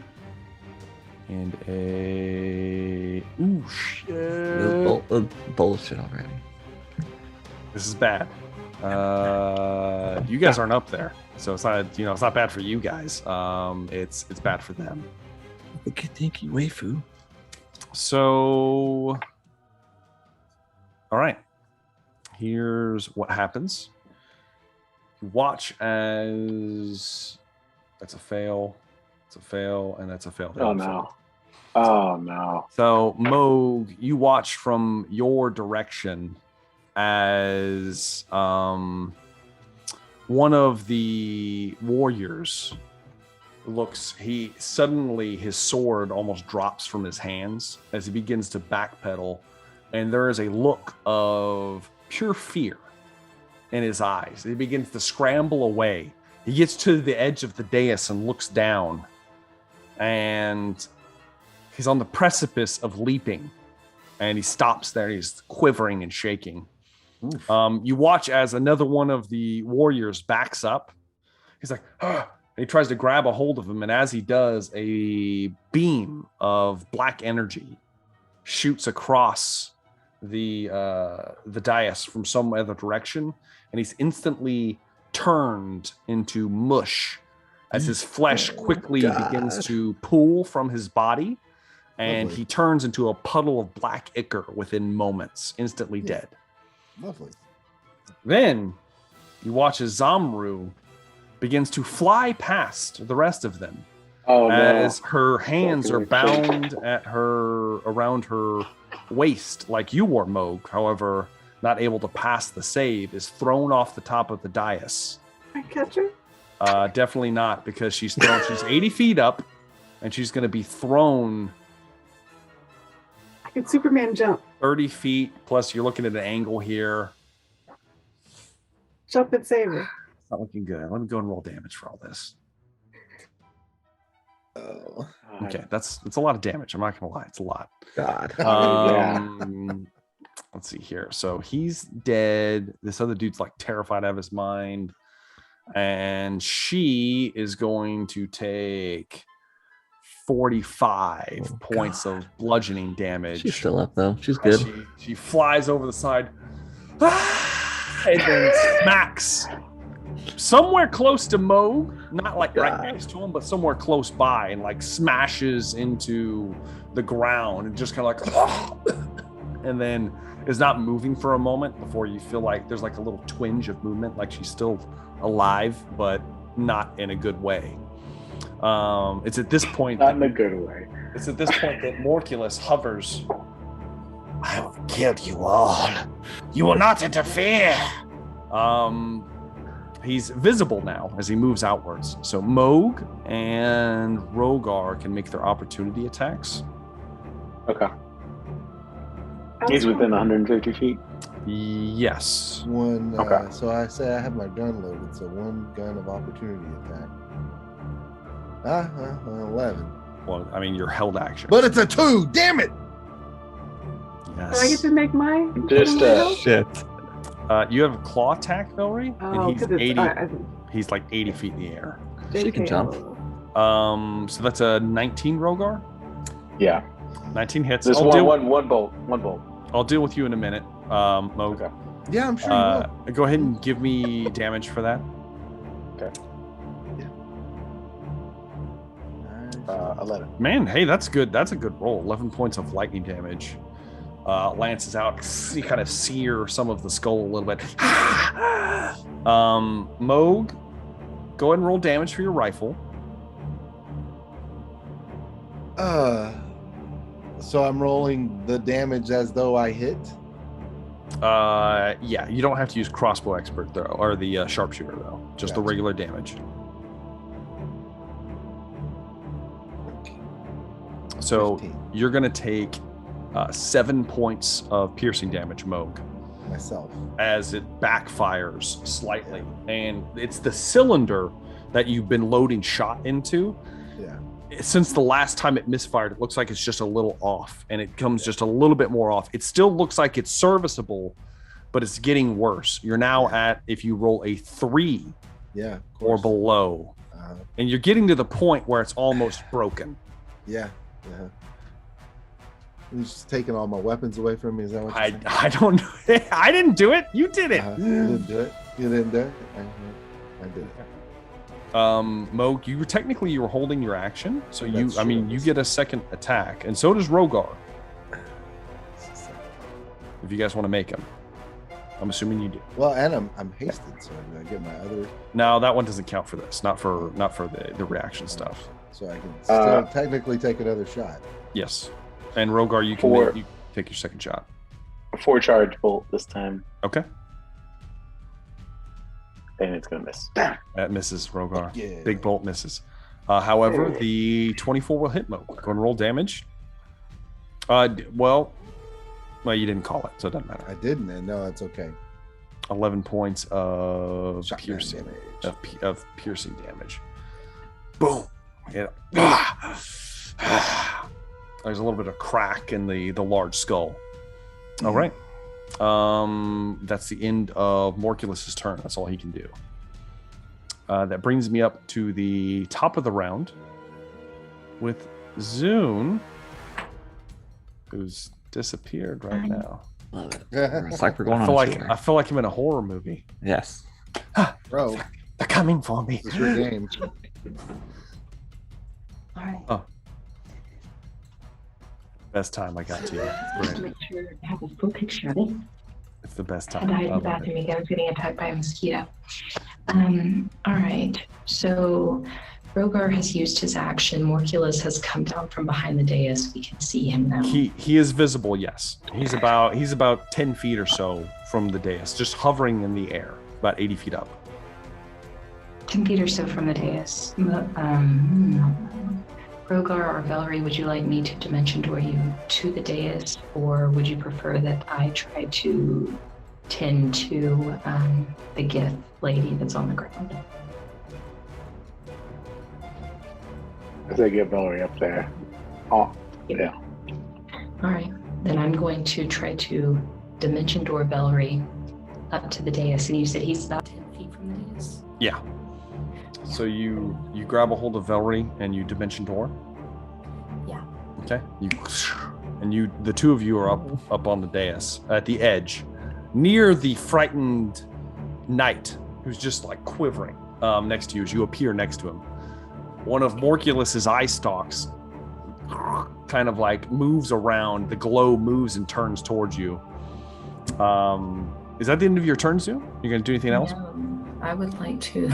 And ooh shit. Bullshit already. This is bad. You guys aren't up there, so it's not it's not bad for you guys. It's bad for them. Thank you, waifu. So, all right. Here's what happens. You watch as that's a fail, it's a fail, and that's a fail. Oh no! Oh no! So, Moog, you watch from your direction as one of the warriors suddenly his sword almost drops from his hands as he begins to backpedal, and there is a look of pure fear in his eyes. He begins to scramble away. He gets to the edge of the dais and looks down, and he's on the precipice of leaping, and he stops there. He's quivering and shaking. You watch as another one of the warriors backs up. He's like, ah! And he tries to grab a hold of him, and as he does, a beam of black energy shoots across the dais from some other direction, and he's instantly turned into mush as his flesh quickly begins to pool from his body, and he turns into a puddle of black ichor within moments, instantly dead. Lovely. Then you watch as Zamru begins to fly past the rest of them as her hands are bound around her waist like you were, Moog. However, not able to pass the save, is thrown off the top of the dais. I catch her? Definitely not, because she's 80 feet up, and she's going to be thrown. I can Superman jump. 30 feet, plus you're looking at an angle here. Jump and save her. Not looking good. Let me go and roll damage for all this. Oh. Okay, that's a lot of damage. I'm not gonna lie, it's a lot. God. Let's see here. So he's dead. This other dude's like terrified out of his mind, and she is going to take 45 points of bludgeoning damage. She's still up though. She's good. She flies over the side, and then smacks somewhere close to Moog, not like right next to him, but somewhere close by, and like smashes into the ground and just kind of like, and then is not moving for a moment before you feel like there's like a little twinge of movement, like she's still alive, but not in a good way. It's at this point. Not in a good way. It's at this point that Morculus hovers. I will kill you all. You will not interfere. He's visible now as he moves outwards. So Moog and Rogar can make their opportunity attacks. Okay. He's within 150 feet? Yes. One. Okay. So I say I have my gun loaded, so one gun of opportunity attack. 11. Well, I mean, you're held action. But it's a 2. Damn it! Yes. Do I get to make mine? Just Shit. You have a claw attack, Velree, Oh, and he's because 80. He's like 80 feet in the air. She can jump. So that's a 19, Rogar. Yeah. 19 hits. Just one bolt. I'll deal with you in a minute, Moog. Okay. Yeah, I'm sure you will. Go ahead and give me damage for that. Okay. 11. Man, hey, that's good. That's a good roll. 11 points of lightning damage. Lances out. You kind of sear some of the skull a little bit. Moog, go ahead and roll damage for your rifle. So I'm rolling the damage as though I hit. Yeah, you don't have to use crossbow expert though, or the sharpshooter though. Just the regular damage. So 15. you're gonna take 7 points of piercing damage, Moog, Myself. as it backfires slightly, and it's the cylinder that you've been loading shot into. Yeah. Since the last time it misfired, it looks like it's just a little off, and it comes just a little bit more off. It still looks like it's serviceable, but it's getting worse. You're now at, if you roll a 3 or below, and you're getting to the point where it's almost broken. Yeah. He's just taking all my weapons away from me. Is that what you're saying? I don't know. I didn't do it. You did it. You didn't do it. You didn't do it. I did it. Moog, you were holding your action, so you get a second attack, and so does Rogar. If you guys want to make him, I'm assuming you do. Well, and I'm hasted, so I get my other. No, that one doesn't count for this. Not for the reaction stuff. So I can still technically take another shot. Yes, and Rogar, you can you take your second shot. A 4-charge bolt this time. Okay. And it's gonna miss. That misses, Rogar. Yeah. Big bolt misses. However, the 24 will hit Moog. Go and roll damage. Well, you didn't call it, so it doesn't matter. I didn't, and no, it's okay. 11 points of Shotgun piercing damage. of piercing damage. Boom. Yeah. There's a little bit of crack in the large skull. All right. That's the end of Morculus's turn. That's all he can do. That brings me up to the top of the round with Zune, who's disappeared right now. Love it. It's like we're going I on. feel like I'm in a horror movie. Yes. Bro, They're coming for me. it's your game. All right. Oh. Best time I got to you. Just to make sure I have a full picture of it. It's the best I time. died I in the love bathroom it. again. I was getting attacked by a mosquito. All right. So Rogar has used his action. Morculus has come down from behind the dais. We can see him now. He is visible, yes. He's about 10 feet or so from the dais, just hovering in the air, about 80 feet up. 10 feet or so from the dais. Rogar or Velree, would you like me to dimension door you to the dais, or would you prefer that I try to tend to the Gith lady that's on the ground? As I get Velree up there. Oh, yeah. All right, then I'm going to try to dimension door Velree up to the dais, and you said he's about 10 feet from the dais? Yeah. So you grab a hold of Velree and you dimension door. Yeah. Okay. The two of you are up on the dais at the edge, near the frightened knight who's just like quivering next to you as you appear next to him. One of Morculus's eye stalks kind of like moves around. The glow moves and turns towards you. Is that the end of your turn, Sue? You gonna do anything else? No, I would like to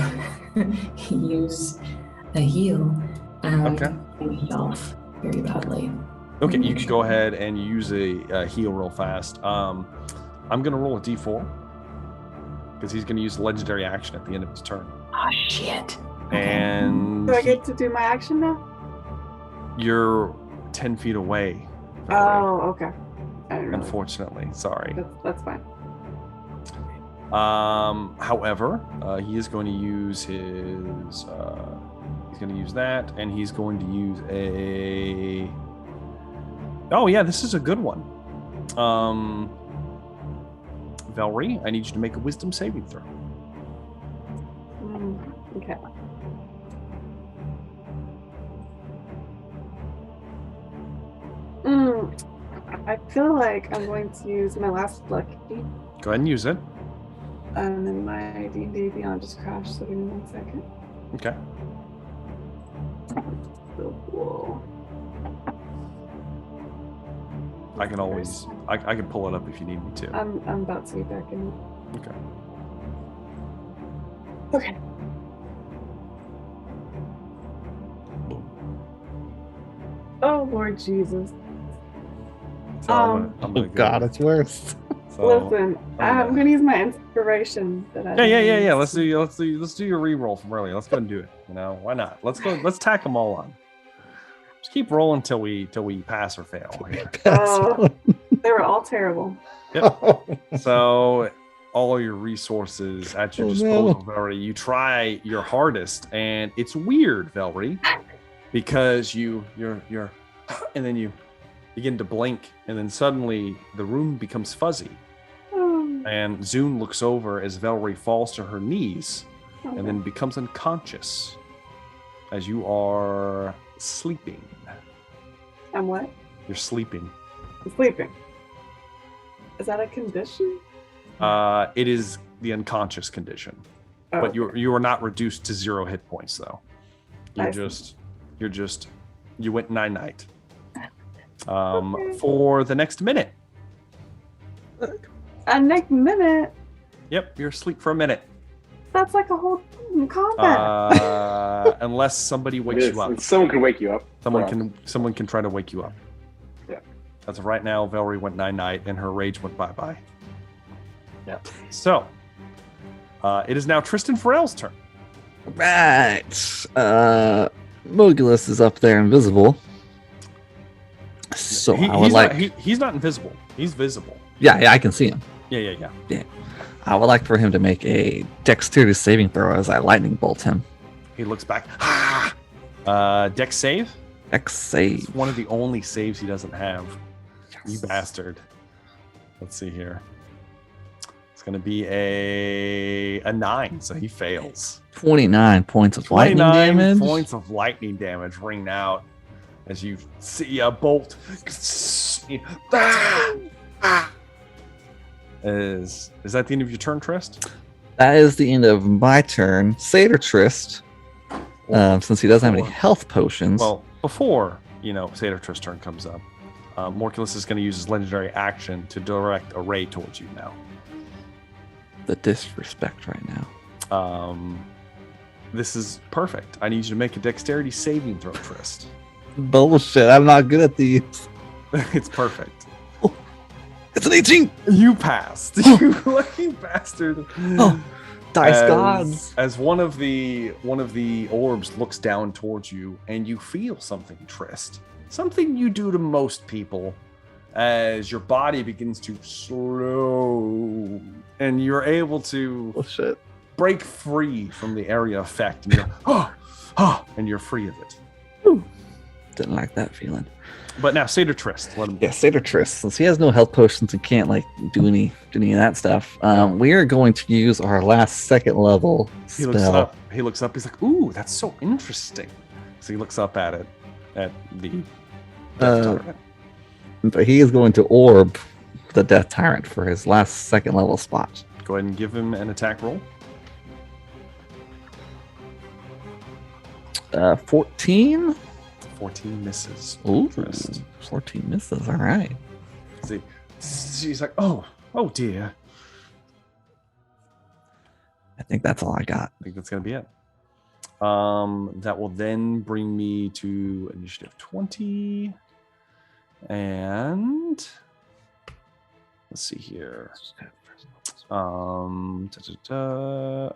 use a heal. Okay. Myself very badly. Okay, you can go ahead and use a heal real fast. I'm gonna roll a d4 because he's gonna use a legendary action at the end of his turn. Oh shit. Okay. And Do I get to do my action now? you're 10 feet away. Oh, okay. I didn't realize. Unfortunately, sorry. That's fine. However, he is going to use his. He's going to use that, and he's going to use a. Oh yeah, this is a good one. Velree, I need you to make a Wisdom saving throw. Okay. I feel like I'm going to use my last lucky, Go ahead and use it. and then my D&D Beyond just crashed. So give me 1 second. Okay. Whoa. I can always. I can pull it up if you need me to. I'm about to get back in. Okay. Okay. Oh Lord Jesus. So I'm gonna Oh go. God, it's worse. So, Listen, I'm gonna use my inspiration that I. Yeah. Let's do your reroll from earlier. Let's go and do it. You know, why not? Let's go. Let's tack them all on. Just keep rolling till we pass or fail. They were all terrible. Yep. So all of your resources at your disposal, Velree. You try your hardest, and it's weird, Velree, because you're and then you begin to blink, and then suddenly the room becomes fuzzy. And Zune looks over as Velree falls to her knees and then becomes unconscious as you are sleeping. I'm what? You're sleeping. I'm sleeping. Is that a condition? It is the unconscious condition. Oh, But you are not reduced to 0 hit points though. You went night. For the next minute. A next minute? Yep, you're asleep for a minute. That's like a whole combat. Unless somebody wakes you up. Someone can wake you up. Someone can try to wake you up. Yeah. As of right now, Velree went night and her rage went bye-bye. Yeah. So, it is now Tristan Farrell's turn. Right. Mogulus is up there invisible. So he's not invisible. He's visible. Yeah, I can see him. Yeah. I would like for him to make a dexterity saving throw as I lightning bolt him. He looks back. Dex save? Dex save. It's one of the only saves he doesn't have. Yes. You bastard. Let's see here. It's going to be a 9, so he fails. 29 points of lightning damage. 29 points of lightning damage ring out as you see a bolt. Is that the end of your turn, Trist? That is the end of my turn. Satyr Trist, since he doesn't have any health potions. Well, before Satyr Trist's turn comes up, Morculus is going to use his legendary action to direct a ray towards you now. The disrespect right now. This is perfect. I need you to make a dexterity saving throw, Trist. Bullshit! I'm not good at these. It's perfect. It's an 18. You passed. You lucky bastard. Dice gods. As one of the orbs looks down towards you, and you feel something, Trist. Something you do to most people, as your body begins to slow, and you're able to break free from the area effect, and you're and you're free of it. Ooh. Didn't like that feeling. But now, Satyr Trist. Let him. Yeah, Satyr Trist. Since he has no health potions and can't do any of that stuff, we are going to use our last second level spell. He looks up. He's like, "Ooh, that's so interesting." So he looks up at it, at the Death Tyrant. But he is going to orb the Death Tyrant for his last second level spot. Go ahead and give him an attack roll. 14. 14 misses. Ooh, Trist. 14 misses. All right. See, she's like, oh dear. I think that's all I got. I think that's gonna be it. That will then bring me to initiative 20, and let's see here. All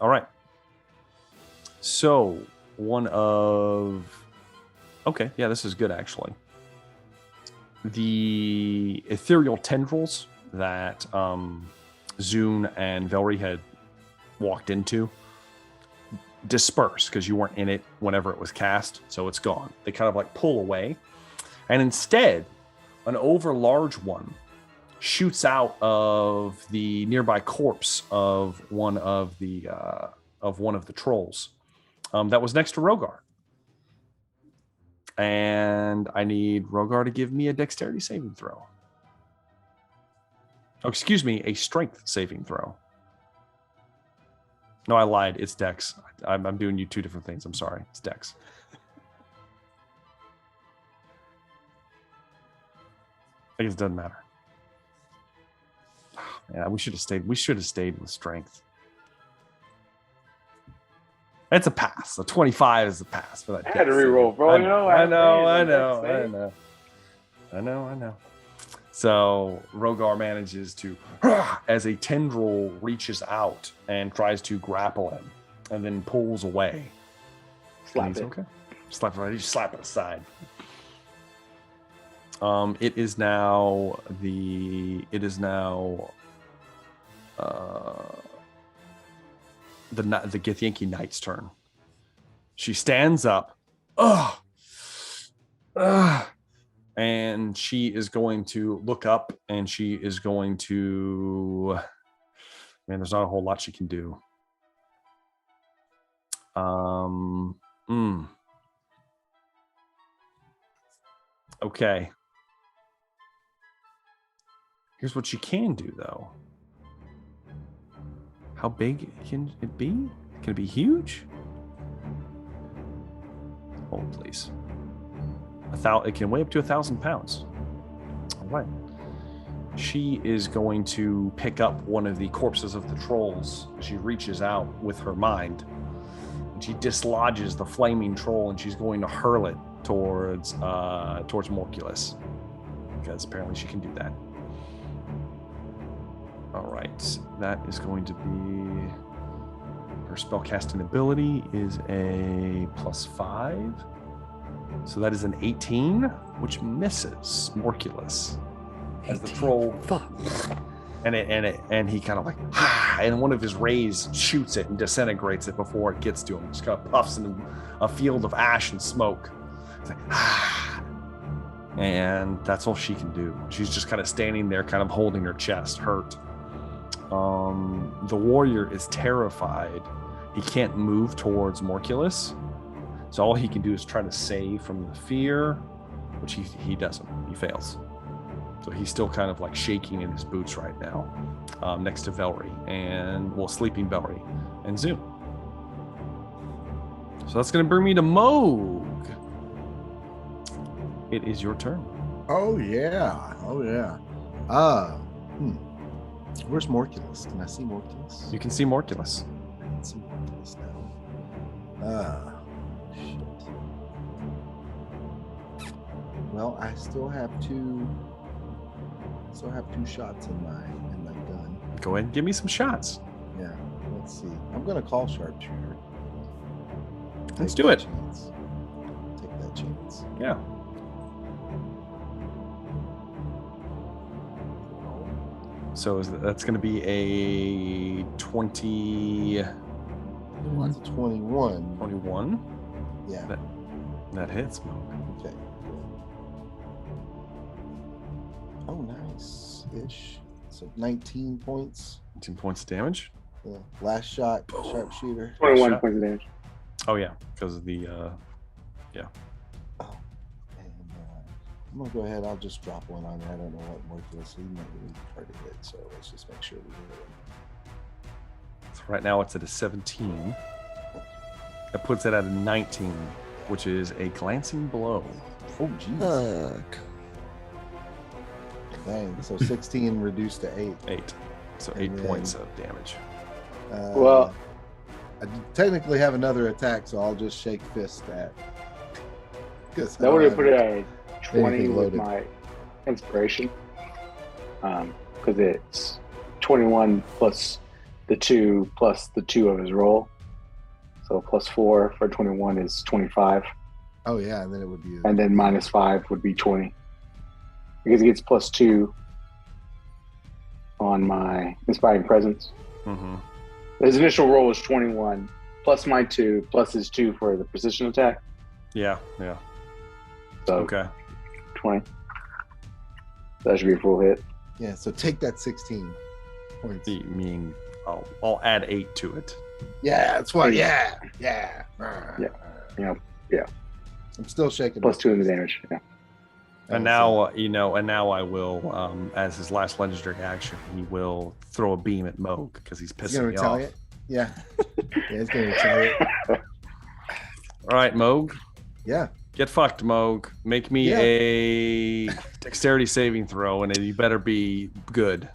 right. So okay, yeah, this is good actually. The ethereal tendrils that Zune and Velree had walked into disperse because you weren't in it whenever it was cast, so it's gone. They kind of pull away, and instead, an overlarge one shoots out of the nearby corpse of one of the trolls that was next to Rogar. And I need Rogar to give me a dexterity saving throw. Oh, excuse me, a strength saving throw. No, I lied. It's Dex. I'm doing you two different things. I'm sorry. It's Dex. I guess it doesn't matter. Yeah, we should have stayed. We should have stayed with strength. It's a pass. A 25 is a pass for that. I had to reroll, bro. I know. So Rogar manages to, as a tendril reaches out and tries to grapple him, and then pulls away. Slap it. Okay. Slap it right. You slap it aside. It is now the Githyanki Knight's turn. She stands up. And she is going to look up, and she is going to. Man, there's not a whole lot she can do. Okay. Here's what she can do, though. How big can it be? Can it be huge? Hold, please. It can weigh up to 1,000 pounds. All right. She is going to pick up one of the corpses of the trolls. She reaches out with her mind. And she dislodges the flaming troll, and she's going to hurl it towards Morculus. Because apparently she can do that. All right. That is going to be... Her spellcasting ability is a +5. So that is an 18, which misses Morculus. As the troll, and he kind of like, and one of his rays shoots it and disintegrates it before it gets to him. Just kind of puffs into a field of ash and smoke. It's like, and that's all she can do. She's just kind of standing there, kind of holding her chest, hurt. The warrior is terrified. He can't move towards Morculus. So all he can do is try to save from the fear, which he doesn't. He fails. So he's still kind of like shaking in his boots right now, next to Velree sleeping Velree and Zoom. So that's going to bring me to Moog. It is your turn. Oh yeah. Where's Morculus? Can I see Morculus? You can see Morculus. I can see Morculus now. Well, I still have two shots in my gun. Go ahead and give me some shots. Yeah, let's see. I'm gonna call sharpshooter. Let's do it. Take that chance. Yeah. So that's going to be a 21. 21. Yeah. That hits. Okay. Oh, nice-ish. So 19 points. 19 points of damage. Yeah. Last shot, sharpshooter. 21 points of damage. Oh yeah, because of the yeah. Oh, and I'm gonna go ahead. I'll just drop one on there. I don't know what Morculus. He might really try to hit. So let's just make sure we hit him. So right now it's at a 17. That puts it at a 19, which is a glancing blow. Oh jeez. Dang. So 16 reduced to 8. 8. So 8 points of damage. Well, I technically have another attack, so I'll just shake fist at. That would have put it at 20 with my inspiration. Because it's 21 plus the 2 of his roll. So +4 for 21 is 25. Oh yeah, and then it would be. And then -5 would be 20. Because he gets +2 on my Inspiring Presence. Mm-hmm. His initial roll was 21, plus my 2, plus his 2 for the precision attack. Yeah. So, okay. 20. That should be a full hit. Yeah, so take that 16 points. Meaning I'll add 8 to it. Yeah, that's what. Yeah. I'm still shaking. +2 in the damage. Yeah. And now, now I will, as his last legendary action, he will throw a beam at Moog because he's pissing me off. Yeah. He's going to retaliate. All right, Moog. Yeah. Get fucked, Moog. Make me a dexterity saving throw, and you better be good.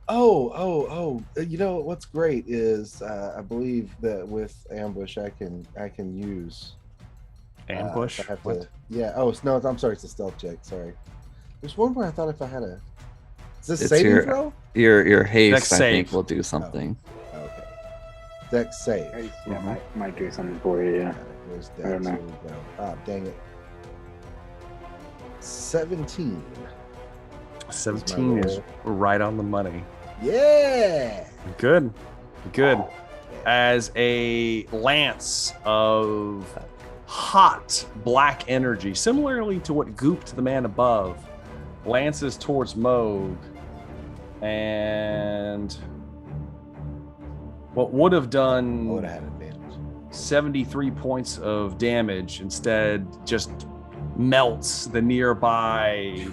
Oh. You know what's great is I believe that with ambush I can use ambush. I'm sorry, it's a stealth check. Sorry. There's one where I thought if I had a. Is this It's saving throw? Your haste, Dex I think, save. will do something. Oh, okay. Dex save. Yeah, might do something for you. Yeah. Where's I don't Dex? know. Here we go. Ah, dang it. 17. 17 is right on the money. Yeah. Good. As a lance of hot black energy, similarly to what gooped the man above, lances towards Moog, and what would have I done would have had advantage. 73 points of damage instead just melts the nearby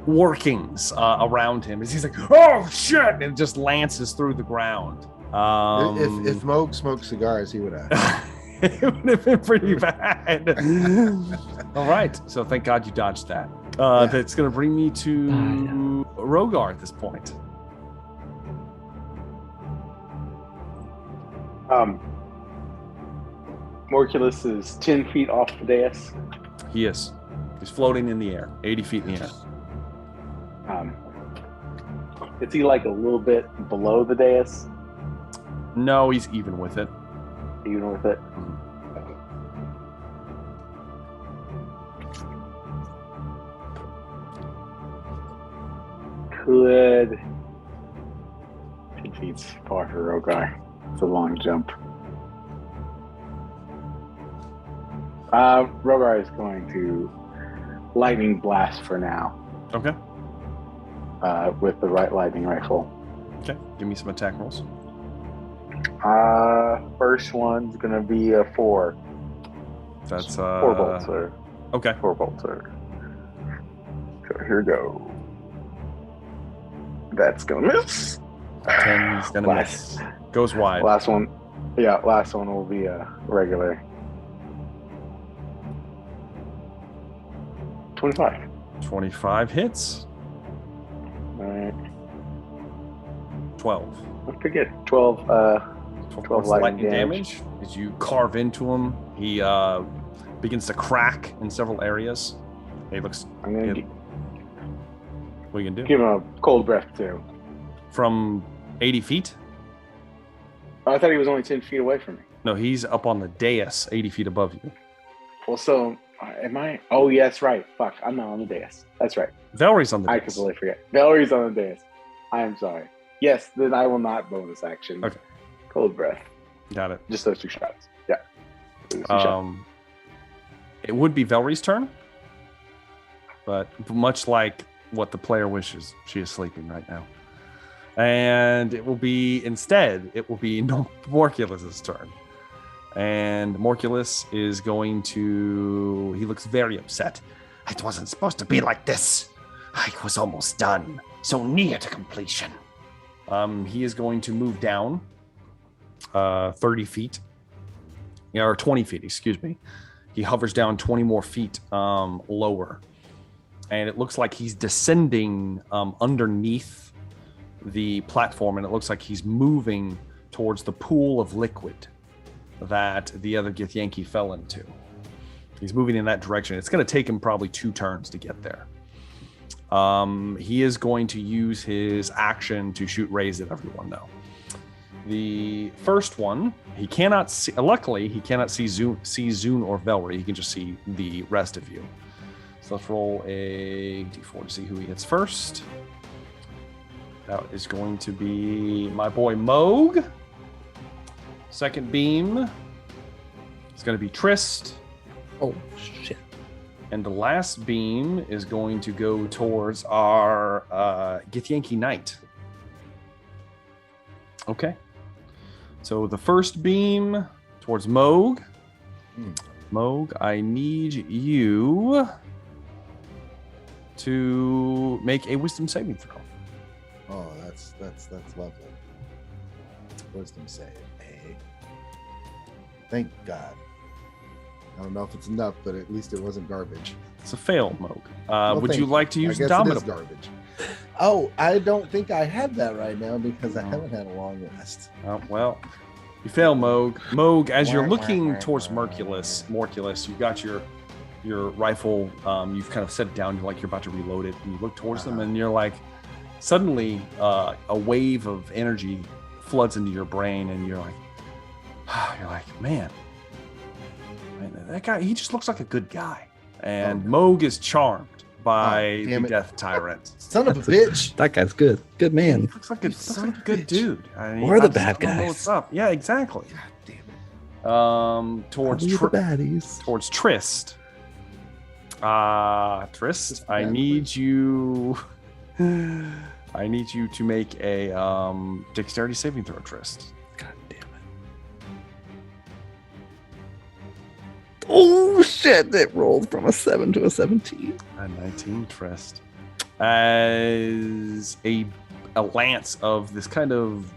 workings around him as he's like, oh shit, and it just lances through the ground. If Moog smoked cigars, he would have. It would have been pretty bad. All right, so thank God you dodged that. That's going to bring me to Rogar at this point. Morculus is 10 feet off the dais. He is. He's floating in the air, 80 feet in the air. Is he like a little bit below the dais? No, he's even with it. Even with it? Could 10 feet's far for Rogar. It's a long jump. Rogar is going to lightning blast for now. Okay. With the right lightning rifle. Okay. Give me some attack rolls. First one's gonna be a 4. That's 4 bolts, sir. Okay. 4 bolts, sir. So here we go. That's gonna miss. 10's gonna miss. Goes wide. Last one. Yeah, last one will be a regular. 25. 25 hits. All right. 12. That's pretty good. 12 points lightning damage. As you carve into him, he begins to crack in several areas. He looks. I'm gonna what are you gonna do? give him a cold breath too. From 80 feet? Oh, I thought he was only 10 feet away from me. No, he's up on the dais, 80 feet above you. Well, so am I? Oh, yeah, that's right. Fuck, I'm not on the dais. That's right. Velree's on the I dais. completely forget. Velree's on the dais. I am sorry. Yes, then I will not bonus action. Okay. Cold breath. Got it. Just those 2 shots. Yeah. Those 2 shots. It would be Velree's turn, but much like what the player wishes, she is sleeping right now. And it will be Morculus's turn. And Morculus is going to... He looks very upset. It wasn't supposed to be like this. I was almost done. So near to completion. He is going to move down 30 feet. Yeah, or 20 feet, excuse me. He hovers down 20 more feet lower. And it looks like he's descending underneath the platform, and it looks like he's moving towards the pool of liquid that the other Githyanki fell into. He's moving in that direction. It's going to take him probably 2 turns to get there. He is going to use his action to shoot rays at everyone, though. The first one, he cannot see. Luckily, he cannot see Zune or Velree. He can just see the rest of you. So let's roll a d4 to see who he hits first. That is going to be my boy Moog. Second beam is going to be Trist. Oh, shit. And the last beam is going to go towards our Githyanki Knight. Okay. So the first beam towards Moog. Moog, I need you to make a wisdom saving throw. Oh, that's lovely. Wisdom save. Hey. Thank God. I don't know if it's enough, but at least it wasn't garbage. It's a fail, Moog. Well, would you like to use Dominable? Garbage. Oh, I don't think I have that right now because I haven't had a long rest. Oh, well, you fail, Moog. Moog, as you're looking towards Morculus, you your rifle. You've kind of set it down. You're about to reload it, and you look towards them, and you're like, suddenly a wave of energy floods into your brain, and you're like, man, that guy, he just looks like a good guy. And Moog is charmed by the Death Tyrant. Son of a bitch. That guy's good. Good man. He looks like a good dude. I mean, We're the bad guys. Know what's up? Yeah, exactly. God damn it. Towards the baddies. Towards Trist. Trist, I need you to make a dexterity saving throw, Trist. God damn it. Oh shit, it rolled from a 7 to a 17. A 19, Trist. As a lance of this kind of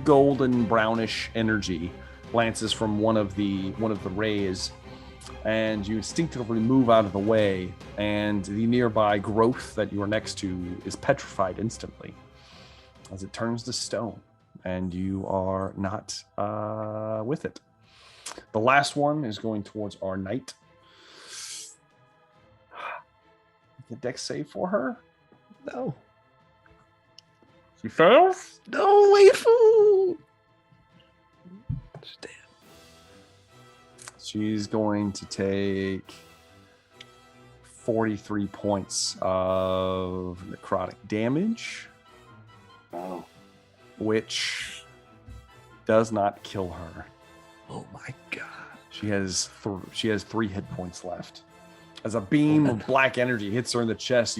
golden brownish energy lances from one of the rays, and you instinctively move out of the way, and the nearby growth that you are next to is petrified instantly as it turns to stone, and you are not with it. The last one is going towards our knight. The dex save for her? No. She fails? No, wait, fool. Damn. She's going to take 43 points of necrotic damage. Oh. Which does not kill her. Oh my god. She has 3 hit points left. As a beam of black energy hits her in the chest,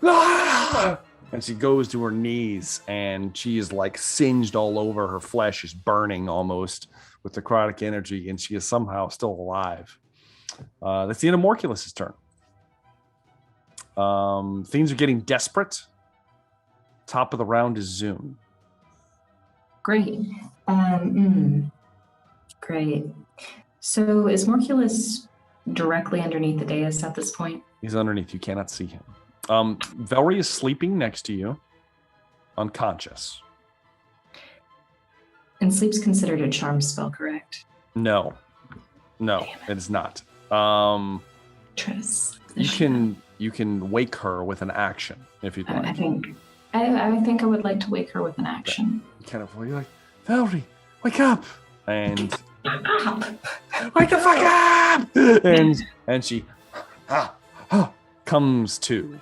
and she goes to her knees, and she is like singed all over. Her flesh is burning almost with necrotic energy, and she is somehow still alive. That's the end of Morculus's turn. Things are getting desperate. Top of the round is Zune. Great. Great. So is Morculus directly underneath the dais at this point? He's underneath. You cannot see him. Velree is sleeping next to you, unconscious. And sleep's considered a charm spell, correct? No, it is not. Trust. You can wake her with an action if you'd like. I think I would like to wake her with an action. You kind of you're like, Velree, wake up, and Wake the fuck up! and she comes to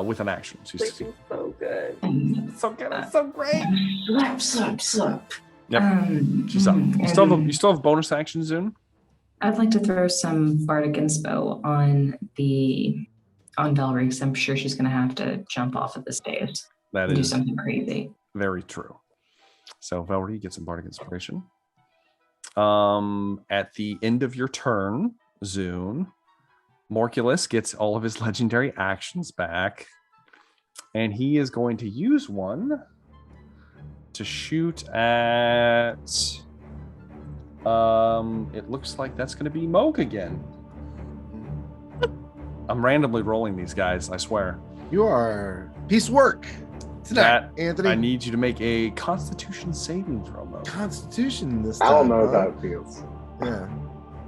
with an action. She's so good. So good. It's so great. Slap. Yep. She's up. You still have bonus action, Zune? I'd like to throw some bardic inspo on Velree, because I'm sure she's going to have to jump off of this dais and do something crazy. Very true. So Velree gets some bardic inspiration. At the end of your turn, Zune, Morculus gets all of his legendary actions back, and he is going to use one to shoot at it looks like that's going to be Moog again. I'm randomly rolling these guys, I swear. You are piece of work tonight, Anthony. I need you to make a Constitution saving throw, Moog. Constitution this time. I don't know how it feels. Yeah.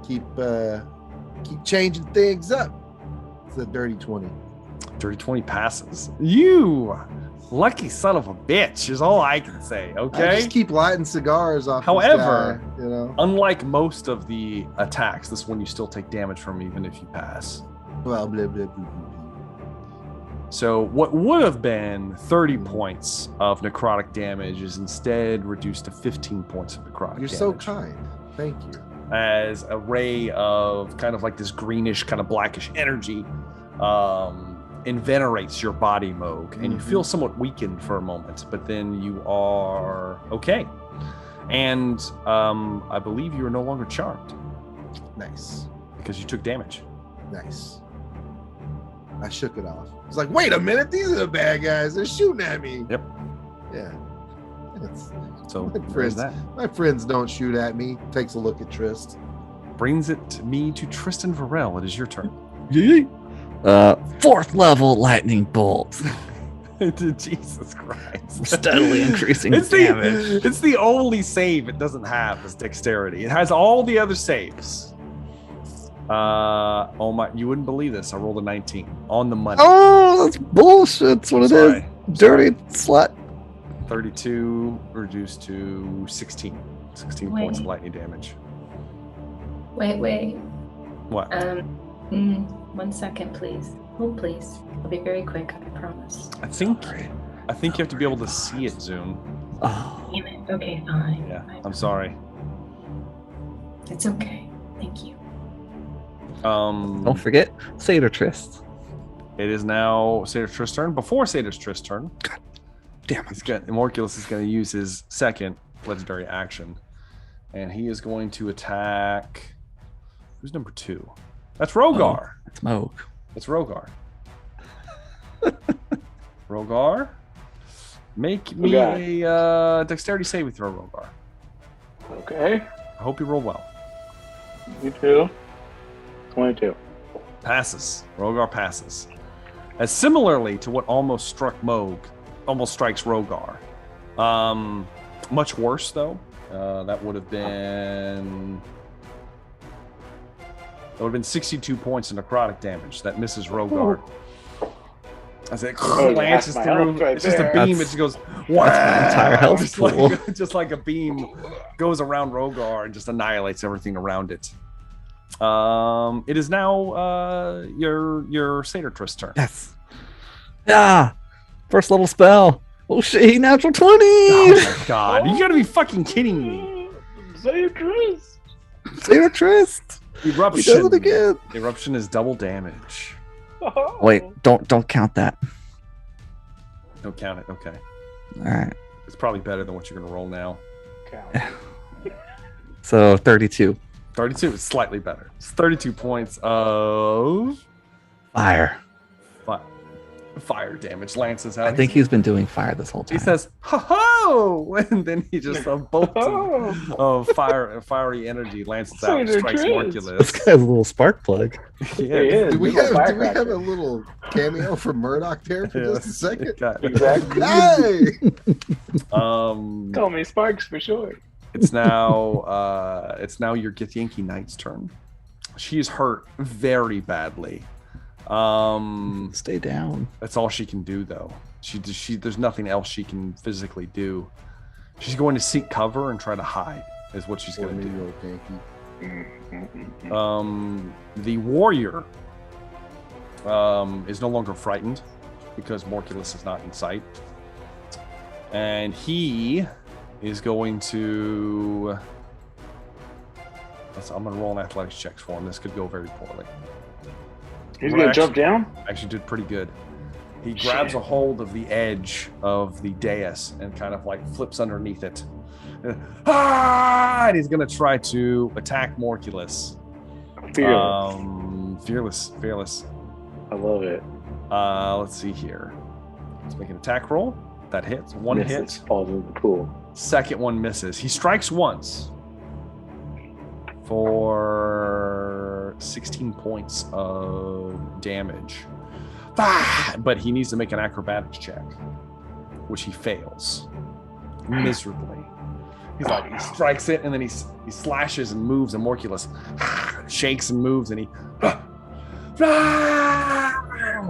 Keep changing things up. It's a dirty 20. Dirty 20 passes. You lucky son of a bitch is all I can say, okay? I just keep lighting cigars off. However, this guy, unlike most of the attacks, this one you still take damage from even if you pass. Well, blah, blah, blah, blah. So what would have been 30 points of necrotic damage is instead reduced to 15 points of necrotic damage. You're so kind. Thank you. As a ray of kind of like this greenish, kind of blackish energy envenenates your body, Moog, and you feel somewhat weakened for a moment, but then you are okay. And I believe you are no longer charmed. Nice. Because you took damage. Nice. I shook it off. It's like, wait a minute, these are the bad guys. They're shooting at me. Yep. Yeah. So there's that. My friends don't shoot at me. Takes a look at Trist. Brings it me to Tristan Varel. It is your turn. 4th level lightning bolt. Jesus Christ. Steadily increasing damage. It's the only save it doesn't have is dexterity. It has all the other saves. Oh my! You wouldn't believe this. I rolled a 19 on the money. Oh, that's bullshit. That's what it is. Dirty slut. 32 reduced to 16. 16 points of lightning damage. Wait. What? 1 second, please. Hold, please. I'll be very quick. I promise. I think you have to be able to see it, Zoom. Oh. Damn it. Okay, fine. Yeah, I'm sorry. It's okay. Thank you. Don't forget Satyr Trist. It is now Satyr Trist's turn. Before Satyr Trist's turn, God damn it. Morculus is going to use his second legendary action, and he is going to attack. Who's number 2? That's Rogar. That's Moog. It's Rogar. Rogar, make me a dexterity saving throw, Rogar. Okay. I hope you roll well. You too. 22. Passes. Rogar passes. As similarly to what almost strikes Rogar. Much worse though. That would have been 62 points of necrotic damage. That misses Rogar. As it lances through, it's just a beam. It just goes, wow! Entire health pool. Just like a beam goes around Rogar and just annihilates everything around it. It is now your Satyr Trist turn. Yes. Yeah. First level spell. Oh shit! Natural 20. Oh my god! You gotta be fucking kidding me. Satyr Trist. Satyr Trist. Eruption. He does it again. Eruption is double damage. Wait, don't count that. Don't count it. Okay. All right. It's probably better than what you're gonna roll now. Count. So 32. 32 is slightly better. It's 32 points of fire damage lances out. I think he's been doing fire this whole time. He says, "Ho-ho!" And then he just a bolt of fiery energy lances out and strikes Morculus. This guy's a little spark plug. Yeah. Do we have a little cameo from Murdoch there for just a second? Exactly. Hey! Call me Sparks for sure. It's now your Githyanki Knight's turn. She is hurt very badly. Stay down. That's all she can do, though. There's nothing else she can physically do. She's going to seek cover and try to hide. Is what she's going to do. The warrior is no longer frightened because Morculus is not in sight, and he is going to. I'm going to roll an athletics check for him. This could go very poorly. He's going to jump down? Actually did pretty good. He grabs a hold of the edge of the dais and kind of like flips underneath it. And he's going to try to attack Morculus. Fearless. I love it. Let's see here. Let's make an attack roll. That hits. One hit. Falls in the pool. Second one misses. He strikes once for 16 points of damage. But he needs to make an acrobatics check, which he fails miserably. He strikes it, and then he slashes and moves, and Morculus shakes and moves, and he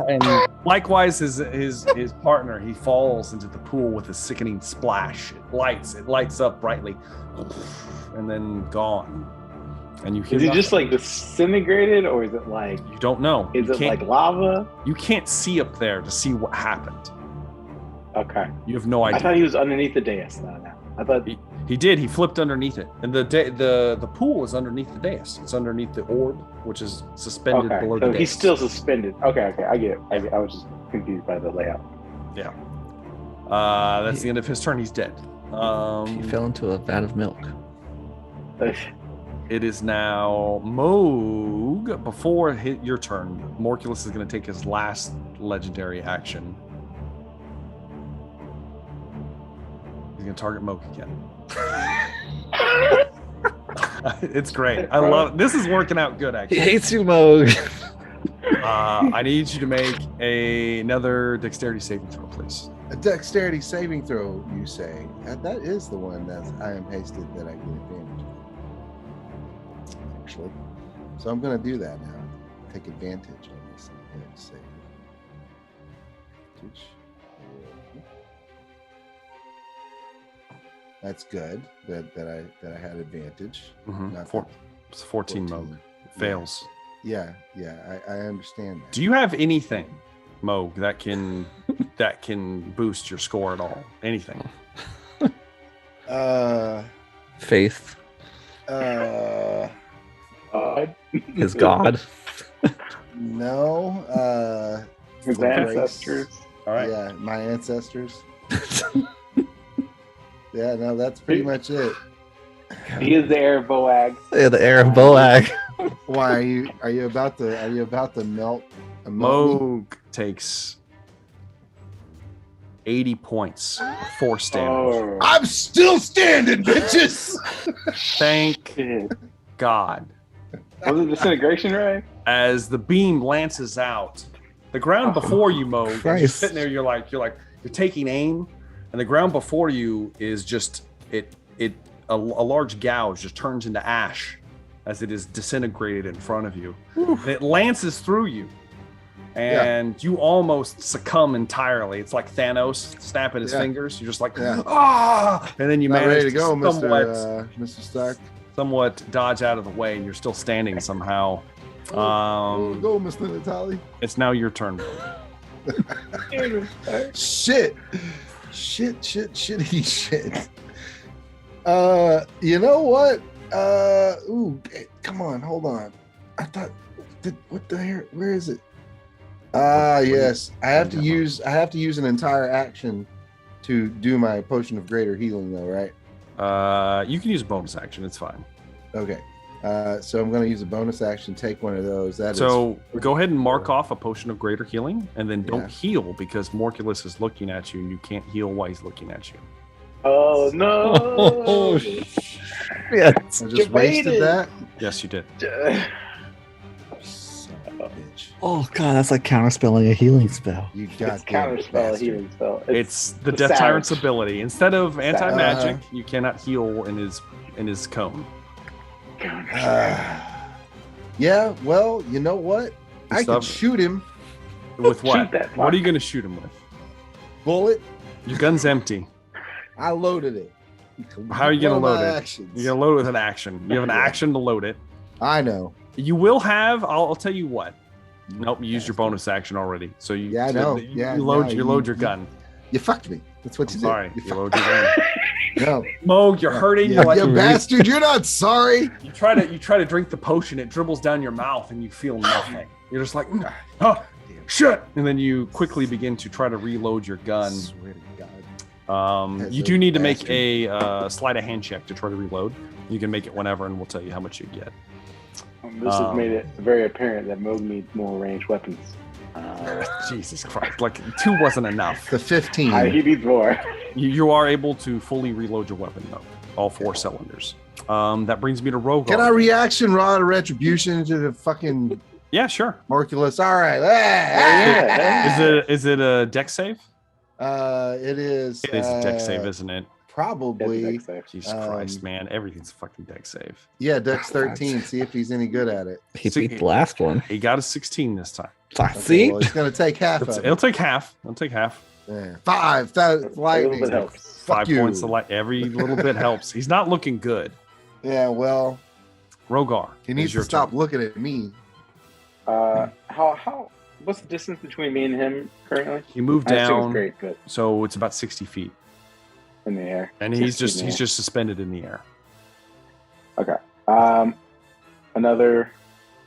and likewise his partner, he falls into the pool with a sickening splash. It lights up brightly, and then gone. And you hear is it just like disintegrated, or is it like you don't know? Is it like lava? You can't see up there to see what happened. Okay. You have no idea. I thought he was underneath the dais. No. I thought he did. He flipped underneath it, and the pool is underneath the dais. It's underneath the orb, which is suspended below the dais. He's still suspended. Okay, I get it. I was just confused by the layout. Yeah. That's the end of his turn. He's dead. He fell into a vat of milk. It is now Moog. Before your turn, Morculus is going to take his last legendary action. He's going to target Moog again. It's great. I love it. This is working out good, actually. He hates you, Moog. I need you to make another dexterity saving throw, please. A dexterity saving throw, you say? That is the one that's I am hasted that I get advantage. Actually, So I'm going to do that now. Take advantage on this. Save. Advantage. That's good. That I had advantage. It's 14 Moog. Fails. Yeah, I understand that. Do you have anything, Moog, that can boost your score at all? Anything? Faith. His god. No. His ancestors. All right. Yeah, my ancestors. Yeah, no, that's pretty much it. He is the heir of Boag. Yeah, the heir of Boag. Why are you about to melt? Moog takes 80 points, force damage. I'm still standing, bitches. Thank God. Was it disintegration, right? As the beam lances out, the ground before you, Moog, you're sitting there. You're taking aim, and the ground before you is just a large gouge just turns into ash as it is disintegrated in front of you. It lances through you, and you almost succumb entirely. It's like Thanos snapping his fingers. You're just like, ah! And then you Not manage ready to go, Mr. Stark. Somewhat dodge out of the way, and you're still standing somehow. Go, Mr. Natali. It's now your turn. Shit. You know what? Come on, hold on. I thought, what the hell? Where is it? Yes. I have to use an entire action to do my potion of greater healing, though, right? You can use a bonus action. It's fine. Okay. So I'm going to use a bonus action. Take one of those. Go ahead and mark off a potion of greater healing, and then don't heal because Morculus is looking at you, and you can't heal while he's looking at you. Oh no! Oh shit! I just wasted that. Yes, you did. Son of a bitch. Oh god, that's like counterspelling a healing spell. You got counterspell a healing spell. It's the Death Tyrant's ability. Instead of anti-magic, you cannot heal in his cone. Yeah, well, you know what? I could shoot him. With what? What are you going to shoot him with? Bullet. Your gun's empty. I loaded it. How are you going to load it? Actions. You're going to load it with an action. You have an action to load it. I know. You will have. I'll tell you what. Nope, you used your bonus action already. So you. Yeah, I know. You load your gun. You fucked me. That's what you did. Sorry, you load your gun. No, Moog, you're hurting. You bastard! You're not sorry. You try to drink the potion. It dribbles down your mouth, and you feel nothing. You're just like, oh, shit! And then you quickly begin to try to reload your gun. Swear to God. You do need to make a sleight of hand check to try to reload. You can make it whenever, and we'll tell you how much you get. This has made it very apparent that Moog needs more ranged weapons. Jesus Christ! Like 2 wasn't enough. The 15. He needs more. You are able to fully reload your weapon, though. All 4 cylinders. That brings me to Rogar. Can I reaction rod of retribution to the fucking? Yeah, sure. Morculus. All right. Is it a dex save? It is. It is a dex save, isn't it? Probably. Jesus Christ, man! Everything's a fucking dex save. Yeah, dex 13. See if he's any good at it. He beat the last one. He got a 16 this time. See, well, it's gonna take half. It'll take half. It'll take half. Yeah. 5. That's lightning. 5 points. Every little bit helps. He's not looking good. Yeah. Well, Rogar. He needs to stop looking at me. How? What's the distance between me and him currently? He moved down. Great, good. So it's about 60 feet in the air, and he's just suspended in the air. Okay. Another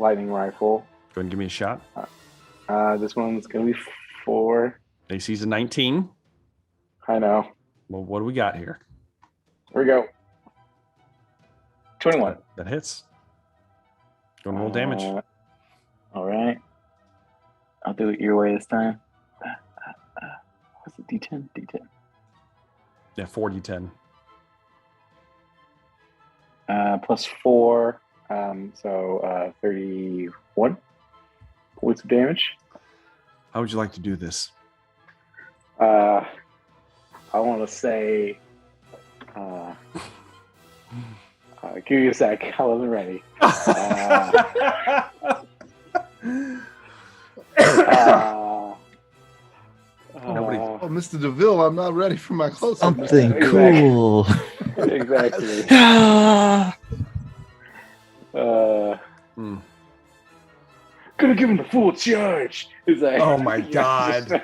lightning rifle. Go ahead and give me a shot. This one's gonna be 4. AC's a 19. I know. Well, what do we got here? Here we go. 21. That hits. Go and roll damage. All right. I'll do it your way this time. What's it? D10? D10. Yeah, 4d10. Plus 4. So 31 points of damage. How would you like to do this? I want to say, give me a sec. I wasn't ready. Oh, Mr. DeVille, I'm not ready for my close-up. Something cool. Exactly. Gonna give him the full charge. Like, oh my god.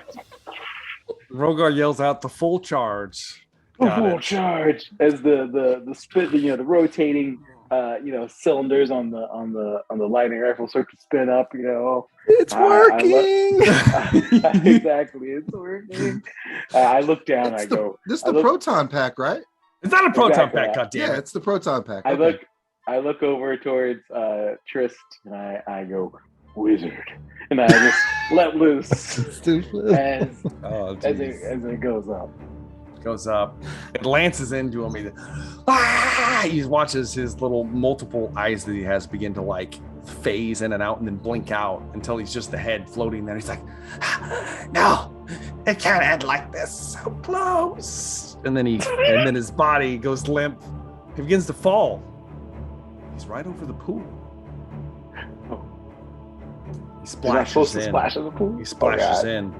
Rogar yells out the full charge. Full charge as the spin, the rotating cylinders on the lightning rifle start to spin up. It's working. Exactly, it's working. I look down. This is the proton pack, right? It's not a proton pack, goddammit. Yeah, it's the proton pack. I look over towards Trist and I go, wizard, and I just let loose as it goes up. It lances into him. He watches his little multiple eyes that he has begin to like phase in and out and then blink out until he's just the head floating there. He's like, no, it can't end like this. So close. And then his body goes limp. He begins to fall. He's right over the pool. He splashes in. Splash in the pool? He splashes in.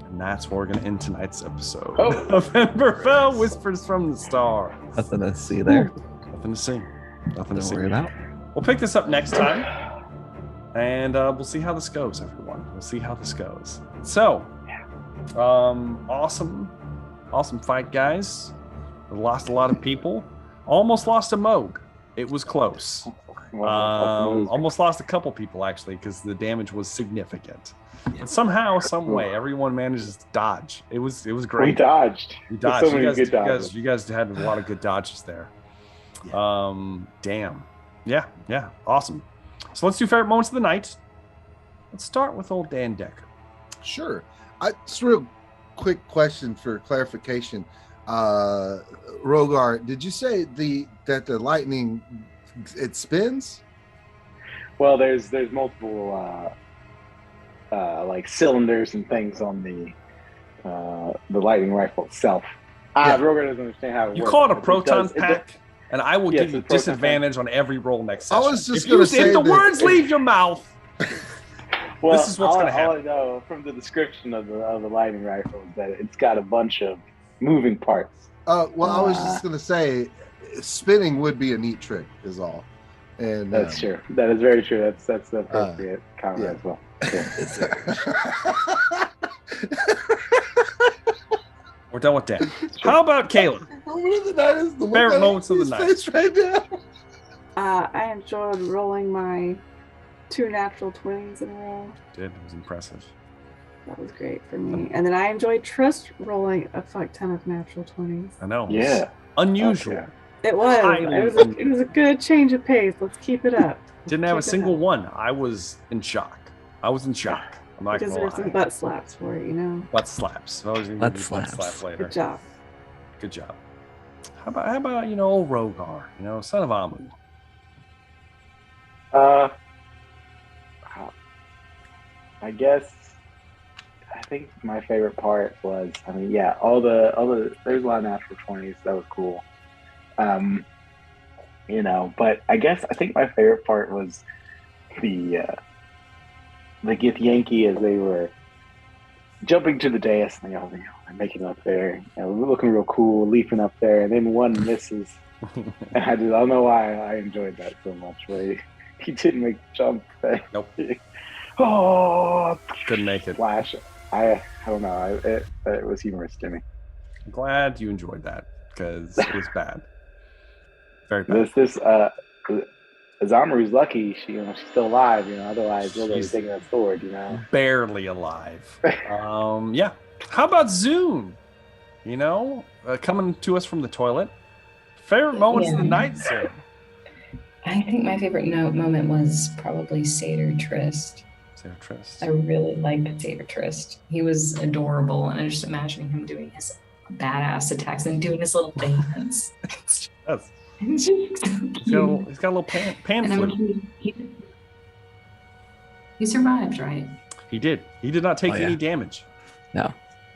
And that's where we're going to end tonight's episode of Emberfell Whispers from the Stars. Nothing to see there. Nothing to see. Nothing to see. Worry about. We'll pick this up next time. And we'll see how this goes, everyone. We'll see how this goes. So, awesome fight, guys. We lost a lot of people. Almost lost a Moog. It was close. Almost lost a couple people, actually, because the damage was significant. But somehow, some way, everyone manages to dodge. It was great. We dodged. You dodged. So many good dodges. You guys had a lot of good dodges there. Damn. Yeah. Awesome. So let's do favorite moments of the night. Let's start with old Dan Decker. Sure. Just a real quick question for clarification. Rogar, did you say that the lightning it spins? Well, there's multiple like cylinders and things on the lightning rifle itself. Rogar doesn't understand how it works. You call it a proton pack, and I will give you disadvantage on every roll next session. I was just going to say if the words leave your mouth. Well, this is what's going to happen. All I know from the description of the lightning rifle is that it's got a bunch of moving parts. I was just going to say, spinning would be a neat trick, is all. And that's true. That is very true. That's the appropriate comment as well. Yeah. We're done with that. How about Kayla? Favorite moments of the night. Right now. I enjoyed rolling my 2 natural 20s in a row. It was impressive. That was great for me. And then I enjoyed Trist rolling a fuck ton of natural 20s. I know. Yeah. Unusual. Okay. It was. It was a good change of pace. Let's keep it up. Didn't have a single one. I was in shock. I'm not because gonna there's some butt slaps for it, Butt slaps. I was gonna give you butt slap later. Good job. How about old Rogar? Son of Amu. I think my favorite part was, all the there's a lot of natural 20s. That was cool. But I think my favorite part was the Githyanki as they were jumping to the dais and they're making it up there, looking real cool, leaping up there, and then one misses. And I don't know why I enjoyed that so much. But he didn't make the jump. Nope. Oh, couldn't make it. Flash. I don't know. It was humorous to me. I'm glad you enjoyed that because it was bad. Very bad. This Azamaru's lucky she's still alive, otherwise nobody's taking that sword, Barely alive. Yeah. How about Zune? Coming to us from the toilet. Favorite moments of the night, Zune? I think my favorite moment was probably Satyr Trist. Satyr Trist. I really liked Satyr Trist. He was adorable, and I'm just imagining him doing his badass attacks and doing his little dance. Yes. He's got a little pan flute. He survived, right? He did. He did not take any damage. No.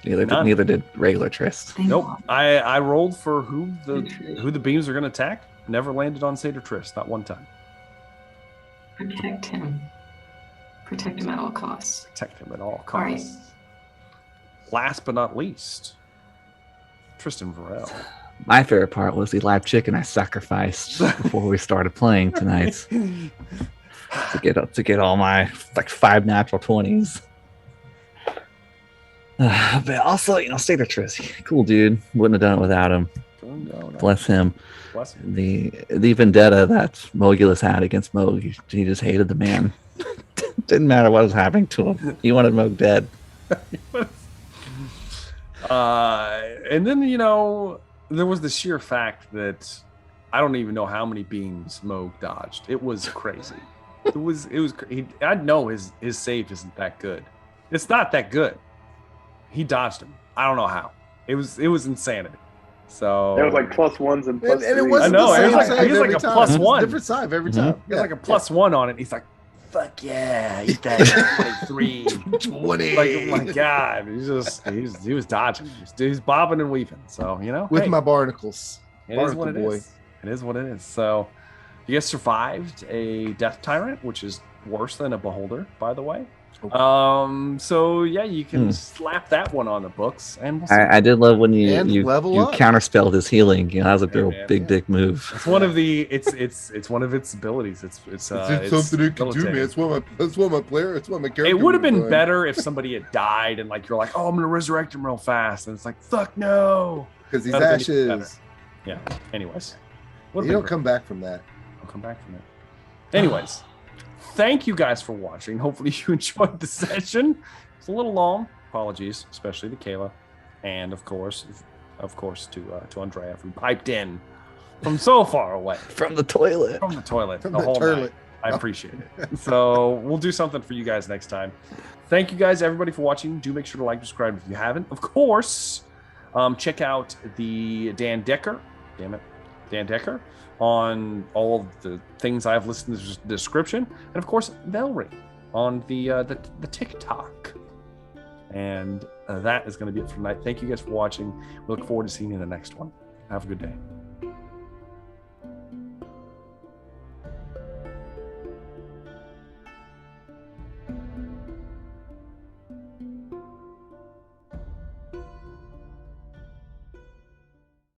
Neither did regular Trist. Nope. I rolled for who the beams are going to attack. Never landed on Seder Trist, not one time. Protect him. Protect him at all costs. Protect him at all costs. All right. Last but not least, Tristan Varel. My favorite part was the live chicken I sacrificed before we started playing tonight to get all my 5 natural 20s. But also, Seder Trist, cool dude. Wouldn't have done it without him. No. Bless him. Bless him. The vendetta that Mogulus had against Moog, he just hated the man. Didn't matter what was happening to him. He wanted Moog dead. And then there was the sheer fact that I don't even know how many beams Moog dodged. It was crazy. I know his save isn't that good. It's not that good. He dodged him. I don't know how. It was insanity. So there was like +1s and +3s. And it wasn't I know. the same It was save like every a time. +1. Different save every time. He had like a +1 on it. He's like, fuck yeah, eat that 23. 20. Like, oh my God. He was dodging. He was bobbing and weaving. So, with my barnacles. It is what it is. It is what it is. So you guys survived a death tyrant, which is worse than a beholder, by the way. Okay. So yeah, you can slap that one on the books, and we'll see. I did love when you level up. counterspelled his healing. That was a real big dick move. It's one of the it's one of its abilities. It's something it can do, man. It's what my character. It would have been better if somebody had died and you're like, oh, I'm gonna resurrect him real fast, and it's like, fuck no, because he's ashes. Yeah. Anyways, you don't come back from that. I'll come back from it. Anyways. Thank you guys for watching. Hopefully you enjoyed the session. It's a little long. Apologies, especially to Kayla, and of course to Andrea, who piped in from so far away from the toilet. The whole night. I appreciate it. So we'll do something for you guys next time. Thank you guys, everybody, for watching. Do make sure to like, subscribe if you haven't. Of course, check out the Dan Decker on all of the things I've listed in the description, and of course Velree on the TikTok. And that is going to be it for tonight. Thank you guys for watching. We look forward to seeing you in the next one. Have a good day.